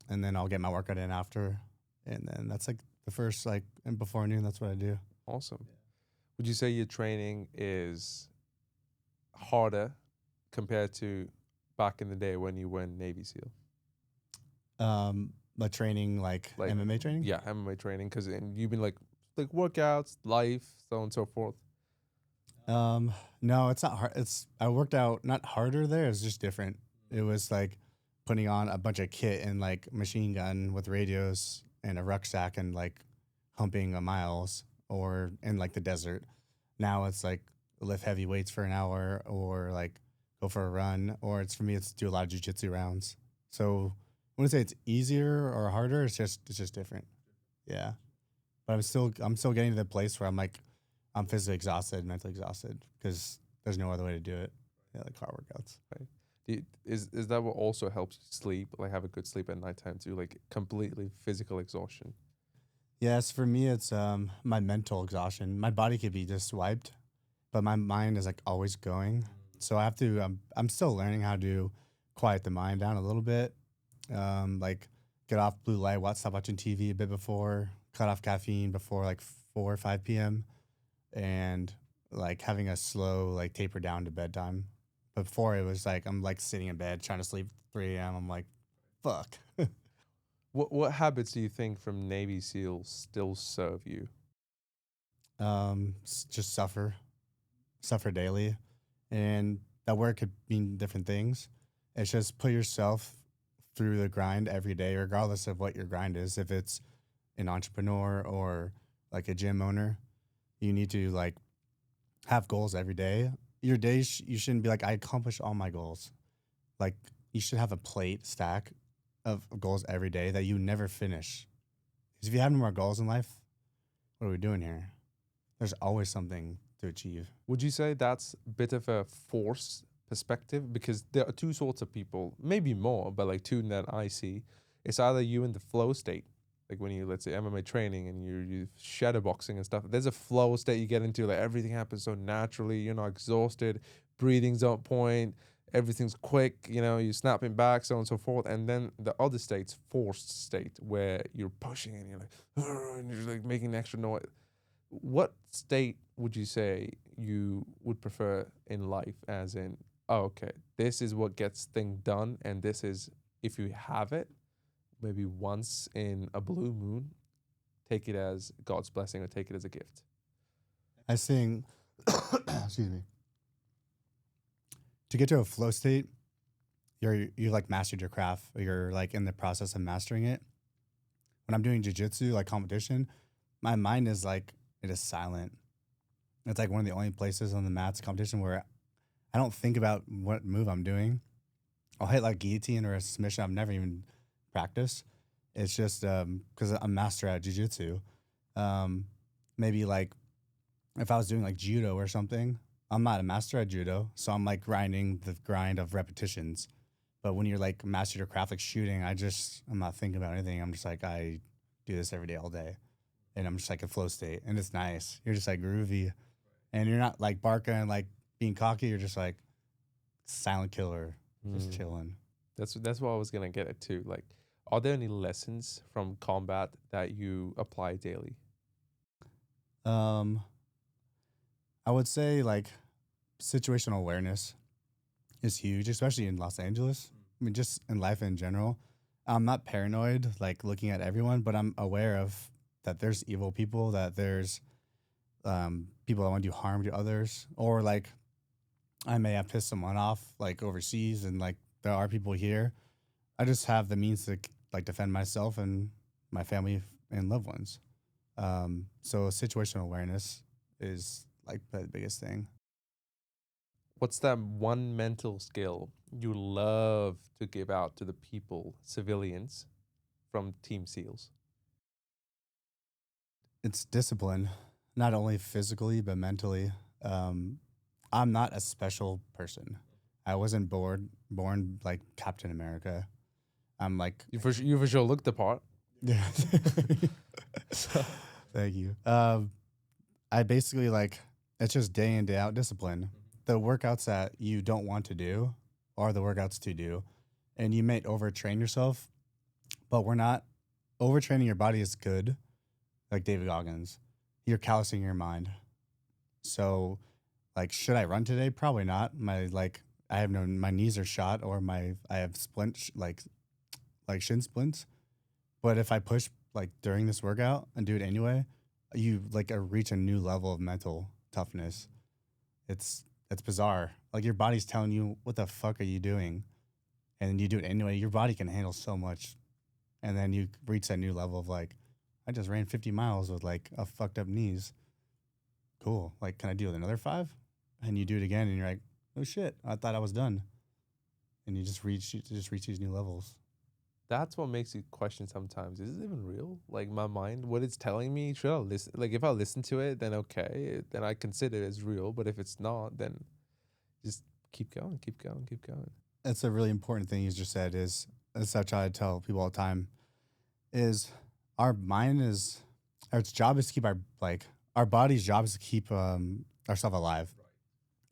then I'll get my workout in after. And then that's like the first, like, and before noon, that's what I do. Awesome. Would you say your training is harder compared to back in the day when you were in Navy SEAL? My training, like MMA training? Yeah, MMA training, because you've been like workouts, life, so on and so forth. No, it's not hard. I worked out not harder there. It's just different. It was like putting on a bunch of kit and like machine gun with radios and a rucksack and like humping miles or in like the desert. Now it's like lift heavy weights for an hour or like go for a run, or it's for me, it's do a lot of jiu-jitsu rounds. So I wouldn't say it's easier or harder. It's just different. Yeah. But I'm still getting to the place where I'm physically exhausted, mentally exhausted, because there's no other way to do it. Yeah, like car workouts. Right. Is that what also helps you sleep, like have a good sleep at nighttime too, like completely physical exhaustion? Yes, for me, it's my mental exhaustion. My body could be just wiped, but my mind is like always going. So I have to. I'm still learning how to quiet the mind down a little bit. Like get off blue light, stop watching TV a bit before, cut off caffeine before like 4 or 5 p.m. and like having a slow like taper down to bedtime. Before it was like I'm like sitting in bed trying to sleep 3 a.m. I'm like, fuck. What habits do you think from Navy SEALs still serve you? Just suffer daily, and that word could mean different things. It's just put yourself through the grind every day, regardless of what your grind is. If it's an entrepreneur or like a gym owner, you need to like have goals every day. Your days, you shouldn't be like, I accomplished all my goals. Like you should have a plate stack of goals every day that you never finish. Because if you have no more goals in life, what are we doing here? There's always something to achieve. Would you say that's a bit of a forced perspective? Because there are two sorts of people, maybe more, but like two that I see. It's either you in the flow state, like when you, let's say, MMA training and you shadow boxing and stuff. There's a flow state you get into, like everything happens so naturally. You're not exhausted, breathing's on point, everything's quick, you're snapping back, so on and so forth. And then the other state's forced state, where you're pushing and you're like, and you're like making extra noise. What state would you say you would prefer in life, as in, oh, okay, this is what gets things done, and this is, if you have it, maybe once in a blue moon, take it as God's blessing or take it as a gift? I think, excuse me, to get to a flow state, you like mastered your craft, or you're like in the process of mastering it. When I'm doing jiu-jitsu, like competition, my mind is like, it is silent. It's like one of the only places on the mats competition where I don't think about what move I'm doing. I'll hit like guillotine or a submission I've never even practiced. It's just because I'm master at jiu-jitsu. Maybe like if I was doing like judo or something, I'm not a master at judo, so I'm like grinding the grind of repetitions. But when you're like master your craft, like shooting, I'm not thinking about anything. I'm just like, I do this every day, all day. And I'm just like a flow state, and it's nice. You're just like groovy, and you're not like barking and like being cocky. You're just like silent killer, just chilling. That's what I was gonna get at too. Like Are there any lessons from combat that you apply daily? Um, I would say like situational awareness is huge, especially in Los Angeles. I mean, just in life in general. I'm not paranoid, like looking at everyone, but I'm aware of that there's evil people, that there's people that want to do harm to others, or like I may have pissed someone off, like overseas, and like there are people here. I just have the means to like defend myself and my family and loved ones. So situational awareness is like the biggest thing. What's that one mental skill you love to give out to the people, civilians, from Team SEALs? It's discipline, not only physically but mentally. I'm not a special person. I wasn't born like Captain America. I'm like You for sure look the part. yeah. Thank you. I basically like it's just day in day out discipline. The workouts that you don't want to do are the workouts to do, and you may overtrain yourself, but we're not overtraining your body is good. Like David Goggins, you're callousing your mind. So, like, should I run today? Probably not. I have no my knees are shot or I have like shin splints. But if I push like during this workout and do it anyway, you like reach a new level of mental toughness. It's bizarre. Like your body's telling you what the fuck are you doing, and you do it anyway. Your body can handle so much, and then you reach that new level of like, I just ran 50 miles with like a fucked up knees. Cool. Like, can I do another 5? And you do it again, and you're like, oh shit, I thought I was done. And you just reach these new levels. That's what makes you question sometimes. Is it even real? Like my mind, what it's telling me, should I listen? Like if I listen to it, then okay, then I consider it as real. But if it's not, then just keep going, keep going, keep going. That's a really important thing you just said is that's I try to tell people all the time is our mind is our job is to keep our body's job is to keep ourselves alive.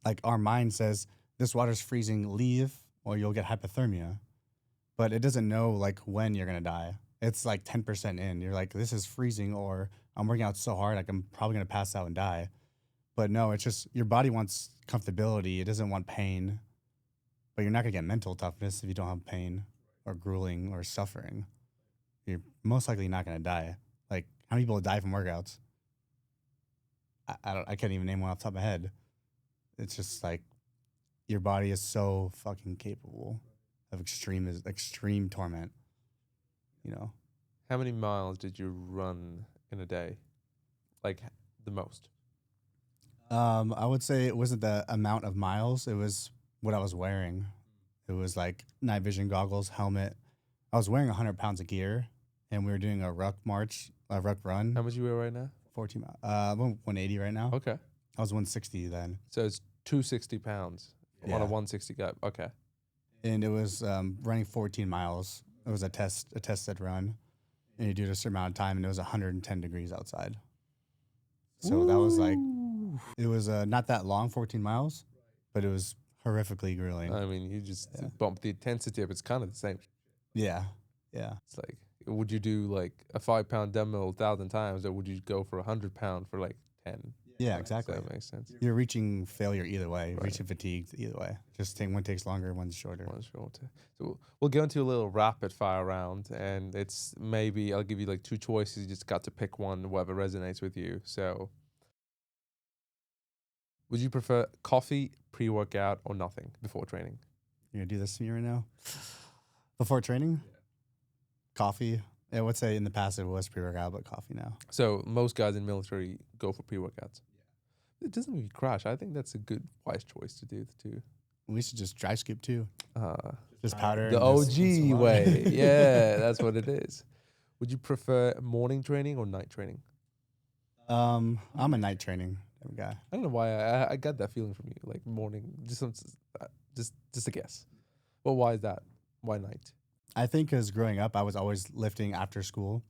Like our mind says this water's freezing, leave or you'll get hypothermia. But it doesn't know like when you're gonna die. It's like 10% in. You're like, this is freezing or I'm working out so hard, like I'm probably gonna pass out and die. But no, it's just your body wants comfortability. It doesn't want pain. But you're not gonna get mental toughness if you don't have pain or grueling or suffering. You're most likely not gonna die. Like how many people die from workouts? I can't even name one off the top of my head. It's just like your body is so fucking capable of extreme torment. You know. How many miles did you run in a day? Like the most? I would say it wasn't the amount of miles. It was what I was wearing. It was like night vision goggles, helmet. I was wearing 100 pounds of gear, and we were doing a ruck run. How much you weigh right now? 14 miles. I'm 180 right now. Okay. I was 160 then. So it's 260 pounds on a Yeah. 160 guy. Okay. And it was running 14 miles. It was a tested run, and you do it a certain amount of time, and it was 110 degrees outside. So that was like, it was not that long, 14 miles, but it was horrifically grueling. I mean, you just bump the intensity up. It's kind of the same. Yeah. It's like, would you do like a 5-pound dumbbell 1,000 times, or would you go for 100-pound for like 10? Yeah, exactly. So that makes sense. You're reaching failure either way, Right. reaching fatigue either way. Just one takes longer, one's shorter. One shorter. So we'll go into a little rapid fire round, and it's maybe I'll give you like 2 choices. You just got to pick one, whatever resonates with you. So, would you prefer coffee, pre-workout, or nothing before training? You're gonna do this to me right now? Before training? Coffee. I would say in the past it was pre-workout, but coffee now. So most guys in military go for pre-workouts. It doesn't make you crash. I think that's a good, wise choice to do the 2. We should just dry scoop too. Just powder. The and just some OG water. way. Yeah, that's what it is. Would you prefer morning training or night training? I'm a night training guy. I don't know why I got that feeling from you. Like morning, just a guess. Well, why is that? Why night? I think because growing up, I was always lifting after school.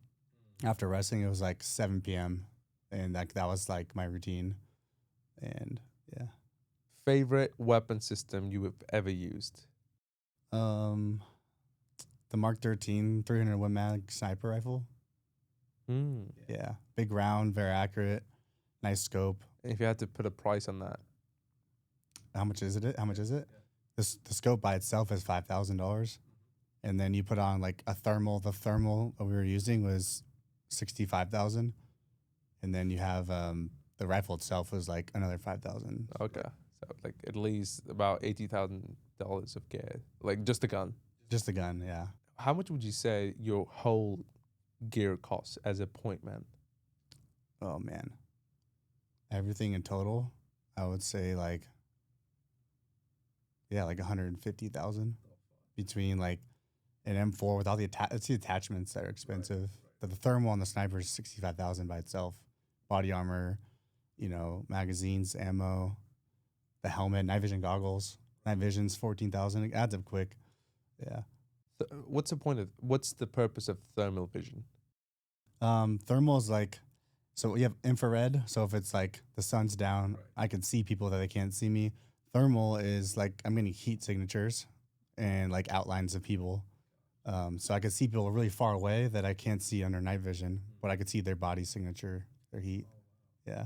After wrestling, it was like 7 p.m. And that was like my routine. And yeah. Favorite weapon system you have ever used? The The Mark 13 300 Win Mag sniper rifle. Mm. Yeah, big round, very accurate, nice scope. If you had to put a price on that, How much is it? How much is it? The scope by itself is $5,000, and then you put on like a thermal. The thermal that we were using was 65,000, and then you have the rifle itself was like another 5,000. okay, so like at least about $80,000 of gear, like just the gun. Just the gun, yeah. How much would you say your whole gear costs as a point man? Oh man, everything in total, I would say like, yeah, like 150,000 between like an M4 with all it's the attachments that are expensive. But the thermal on the sniper is 65,000 by itself. Body armor, magazines, ammo, the helmet, night vision goggles. Night vision's 14,000. It adds up quick. Yeah. What's the purpose of thermal vision? Thermal is like, so you have infrared. So if it's like the sun's down, I can see people that they can't see me. Thermal is like I'm getting heat signatures and like outlines of people. So I could see people really far away that I can't see under night vision, but I could see their body signature, their heat. Yeah.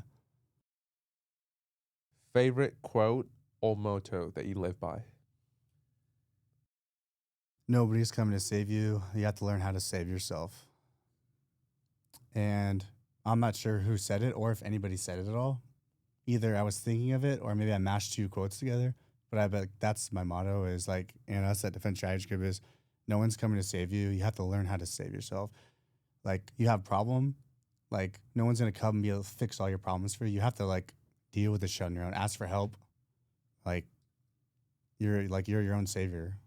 Favorite quote or motto that you live by? Nobody's coming to save you. You have to learn how to save yourself. And I'm not sure who said it or if anybody said it at all. Either I was thinking of it or maybe I mashed two quotes together. But I bet that's my motto is like, and us at Defense Strategy Group is no one's coming to save you. You have to learn how to save yourself. Like you have a problem, like no one's going to come and be able to fix all your problems for you. You have to like deal with the shit on your own, ask for help. Like you're your own savior,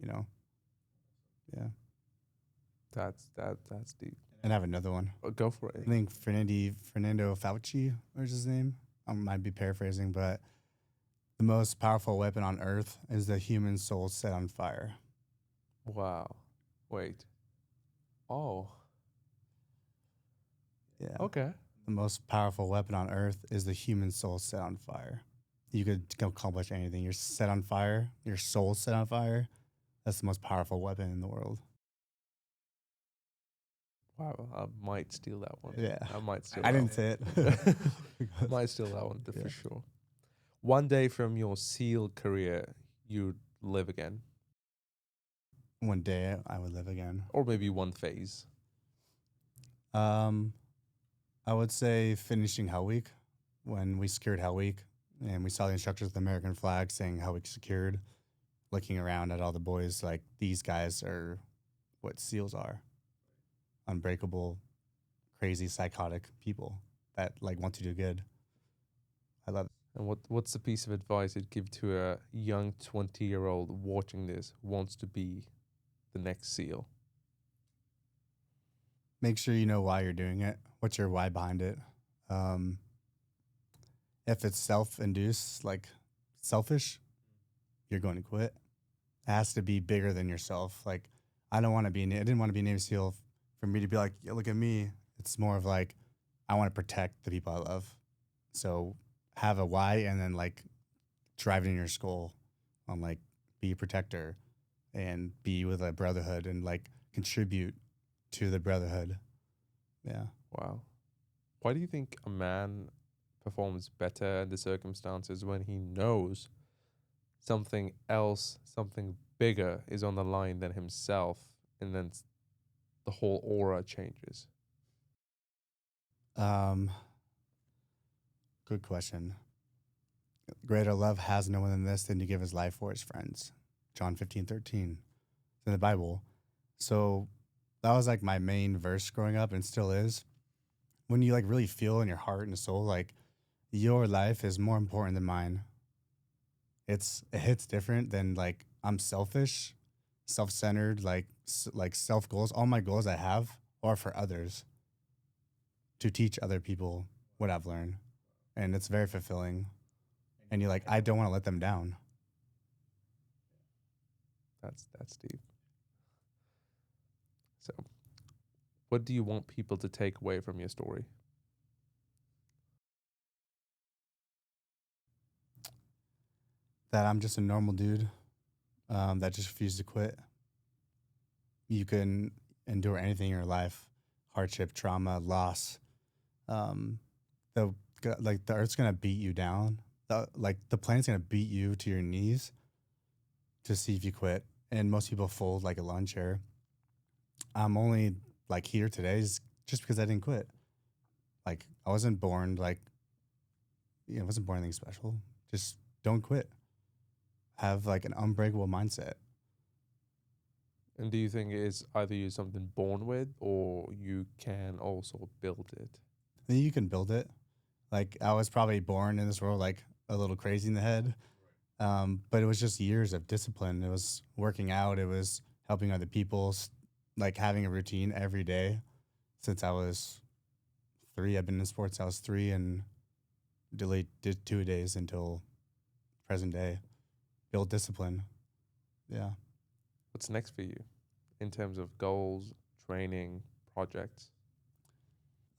Yeah. That's deep. And I have another one. Go for it. I think Fernando Fauci, where's his name? I might be paraphrasing, but the most powerful weapon on earth is the human soul set on fire. Wow. Wait. Oh. Yeah. Okay. The most powerful weapon on earth is the human soul set on fire. You could accomplish anything. You're set on fire. Your soul's set on fire. That's the most powerful weapon in the world. Wow. I might steal that one. Yeah. I might steal I that didn't say one. it. Might steal that one Yeah. for sure. One day from your SEAL career, you'd live again. One day I would live again. Or maybe one phase. I would say finishing Hell Week, when we secured Hell Week and we saw the instructors with the American flag saying Hell Week secured, looking around at all the boys like these guys are what SEALs are. Unbreakable, crazy, psychotic people that like want to do good. I love it. And what's the piece of advice you'd give to a young 20-year-old watching this who wants to be the next SEAL? Make sure you know why you're doing it. What's your why behind it? If it's self-induced, like selfish, you're going to quit. It has to be bigger than yourself. Like I didn't want to be a Navy SEAL for me to be like, yeah, look at me. It's more of like, I want to protect the people I love. So have a why and then like drive it in your skull on like be a protector and be with a brotherhood and like contribute to the brotherhood. Yeah. Wow. Why do you think a man performs better in the circumstances when he knows something else, something bigger is on the line than himself, and then the whole aura changes? Good question. Greater love has no one than this than to give his life for his friends. John 15:13. It's in the Bible. So that was like my main verse growing up and still is. When you like really feel in your heart and soul, like your life is more important than mine. It hits different than like I'm selfish, self-centered, like self goals. All my goals I have are for others, to teach other people what I've learned. And it's very fulfilling. And you're like, I don't want to let them down. That's deep. So, what do you want people to take away from your story? That I'm just a normal dude that just refused to quit. you can endure anything in your life, hardship, trauma, loss. Um, the earth's gonna beat you down. The planet's gonna beat you to your knees to see if you quit. And most people fold like a lawn chair. I'm only like here today just because I didn't quit. Like I wasn't born I wasn't born anything special. Just don't quit. Have like an unbreakable mindset. And do you think it's either you're something born with or you can also build it? Then you can build it. Like I was probably born in this world like a little crazy in the head. But it was just years of discipline. It was working out. It was helping other people, like having a routine every day since I was 3. I've been in sports. I was 3 and did 2 days until present day. Build discipline. Yeah. What's next for you in terms of goals, training, projects?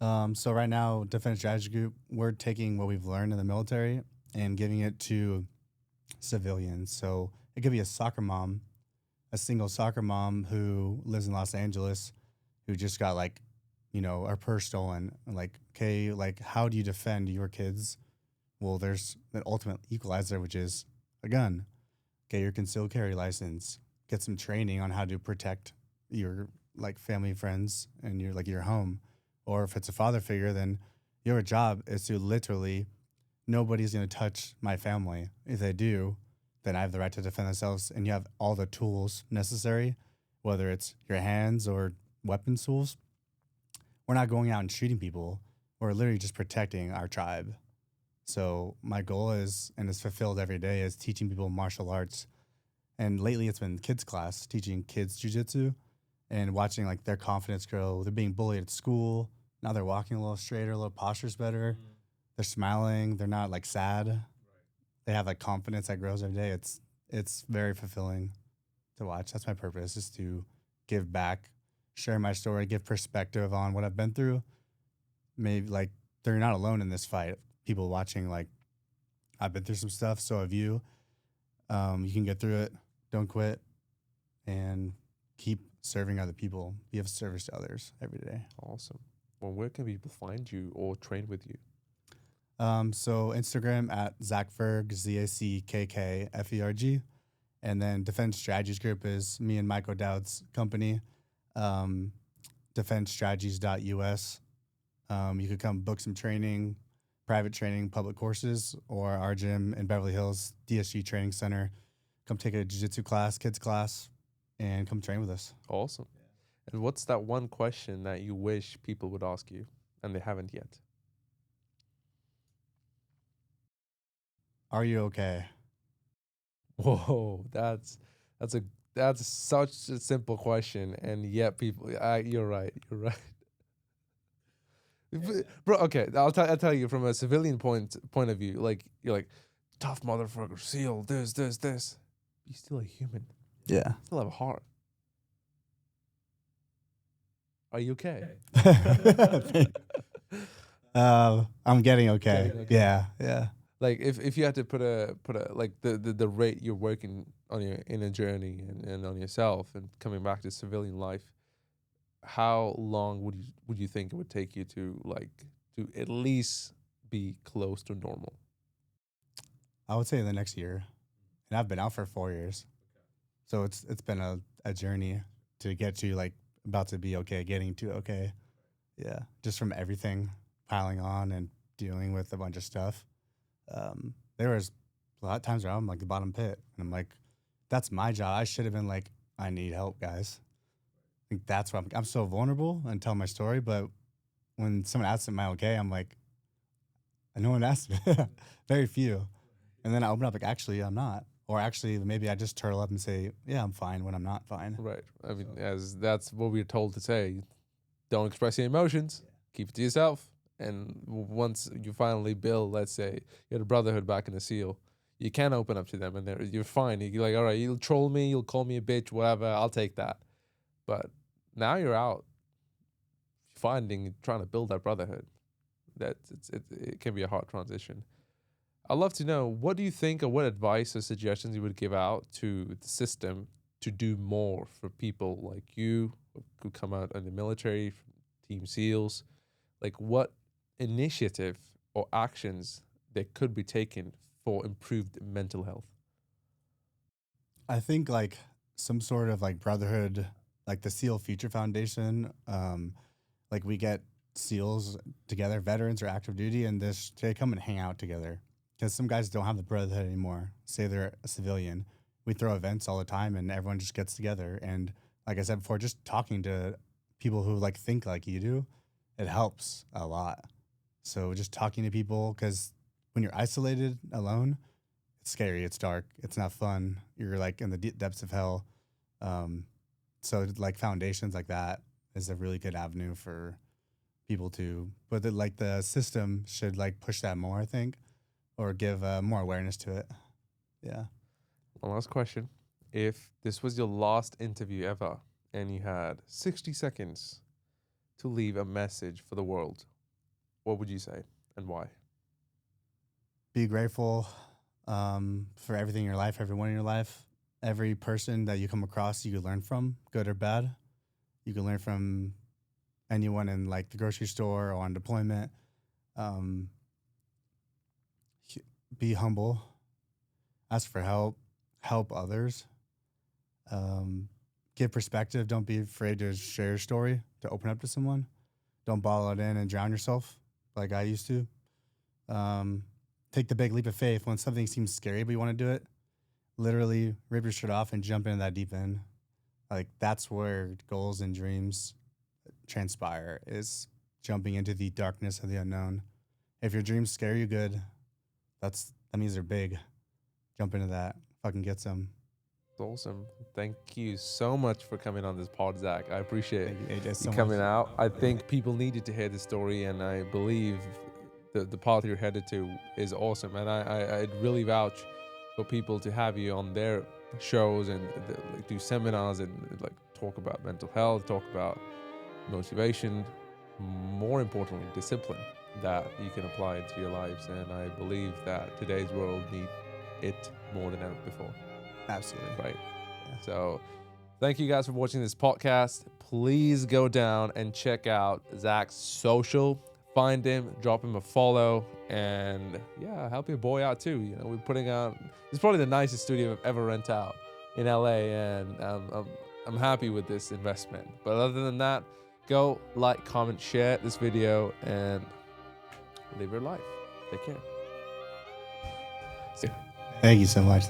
So right now, Defense Strategy Group, we're taking what we've learned in the military and giving it to civilians. So it could be a single soccer mom who lives in Los Angeles, who just got her purse stolen. Like, okay, like how do you defend your kids? Well, there's an ultimate equalizer, which is a gun. Get your concealed carry license. Get some training on how to protect your family, friends, and your home. Or if it's a father figure, then your job is to literally, nobody's going to touch my family. If they do, then I have the right to defend themselves. And you have all the tools necessary, whether it's your hands or weapons tools. We're not going out and shooting people. We're literally just protecting our tribe. So my goal is, and it's fulfilled every day, is teaching people martial arts. And lately it's been kids class, teaching kids jiu-jitsu and watching their confidence grow. They're being bullied at school. Now they're walking a little straighter, a little posture's better. Mm-hmm. They're smiling. They're not sad. Right. They have confidence that grows every day. It's very fulfilling to watch. That's my purpose, is to give back, share my story, give perspective on what I've been through. Maybe they're not alone in this fight. People watching, I've been through some stuff, so have you. You can get through it. Don't quit. And keep serving other people. Be of service to others every day. Awesome. Well, where can people find you or train with you? So Instagram at Zack Ferg, ZACKKFERG. And then Defense Strategies Group is me and Mike O'Dowd's company. DefenseStrategies.us. You could come book some training, private training, public courses, or our gym in Beverly Hills, DSG Training Center. Come take a jiu-jitsu class, kids class, and come train with us. Awesome. And what's that one question that you wish people would ask you and they haven't yet? Are you okay? Whoa, that's such a simple question, and yet people, you're right. Bro, okay, I'll tell you from a civilian point of view, you're tough motherfucker, SEAL, this. You're still a human. Yeah. You still have a heart. Are you okay? I'm getting okay. Yeah. If you had to put a the rate you're working on in a journey and on yourself and coming back to civilian life, how long would you think it would take you to at least be close to normal? I would say in the next year. And I've been out for 4 years. So it's been a journey to get to about to be okay, getting to okay. Yeah. Just from everything piling on and dealing with a bunch of stuff. There was a lot of times where I'm the bottom pit. And I'm that's my job. I should have been I need help, guys. I think that's where I'm so vulnerable and tell my story. But when someone asks, am I okay? I'm no one asked me. Very few. And then I open up actually, I'm not. Or actually, maybe I just turtle up and say, yeah, I'm fine when I'm not fine. Right. I mean, as that's what we're told to say. Don't express your emotions. Keep it to yourself. And once you finally build, let's say, you had a brotherhood back in the SEAL, you can open up to them and you're fine. You're all right, you'll troll me, you'll call me a bitch, whatever, I'll take that. But now you're out trying to build that brotherhood. It can be a hard transition. I'd love to know, what do you think, or what advice or suggestions you would give out to the system to do more for people like you who come out in the military, from Team SEALs? Like, what initiative or actions that could be taken for improved mental health? I think like some sort of like brotherhood, like the SEAL Future Foundation, like we get SEALs together, veterans or active duty, and they come and hang out together. Because some guys don't have the brotherhood anymore. Say they're a civilian. We throw events all the time and everyone just gets together. And like I said before, just talking to people who like think like you do, it helps a lot. So just talking to people, because when you're isolated alone, it's scary, it's dark, it's not fun. You're like in the depths of hell. So like foundations like that is a really good avenue for people to, but like the system should like push that more, I think, or give more awareness to it. Yeah. One last question. If this was your last interview ever and you had 60 seconds to leave a message for the world, what would you say and why? Be grateful for everything in your life, everyone in your life. Every person that you come across, you can learn from, good or bad. You can learn from anyone in like the grocery store or on deployment. Be humble, ask for help others, give perspective. Don't be afraid to share your story, to open up to someone. Don't bottle it in and drown yourself like I used to. Take the big leap of faith when something seems scary but you want to do it. Literally rip your shirt off and jump into that deep end. Like that's where goals and dreams transpire, is jumping into the darkness of the unknown. If your dreams scare you, good. That means they're big. Jump into that. Fucking get some. Awesome. Thank you so much for coming on this pod, Zach. I appreciate you So coming much. out. I think people needed to hear the story, and I believe the path you're headed to is awesome. And I'd really vouch for people to have you on their shows and like do seminars and like talk about mental health, talk about motivation, more importantly, discipline that you can apply into your lives. And I believe that today's world needs it more than ever before. Absolutely. Right. Yeah. So thank you guys for watching this podcast. Please go down and check out Zach's social. Find him, drop him a follow, and yeah, help your boy out too. You know, we're putting out, it's probably the nicest studio I've ever rent out in LA, and I'm happy with this investment. But other than that, go like, comment, share this video, and live your life. Take care. See ya. Thank you so much.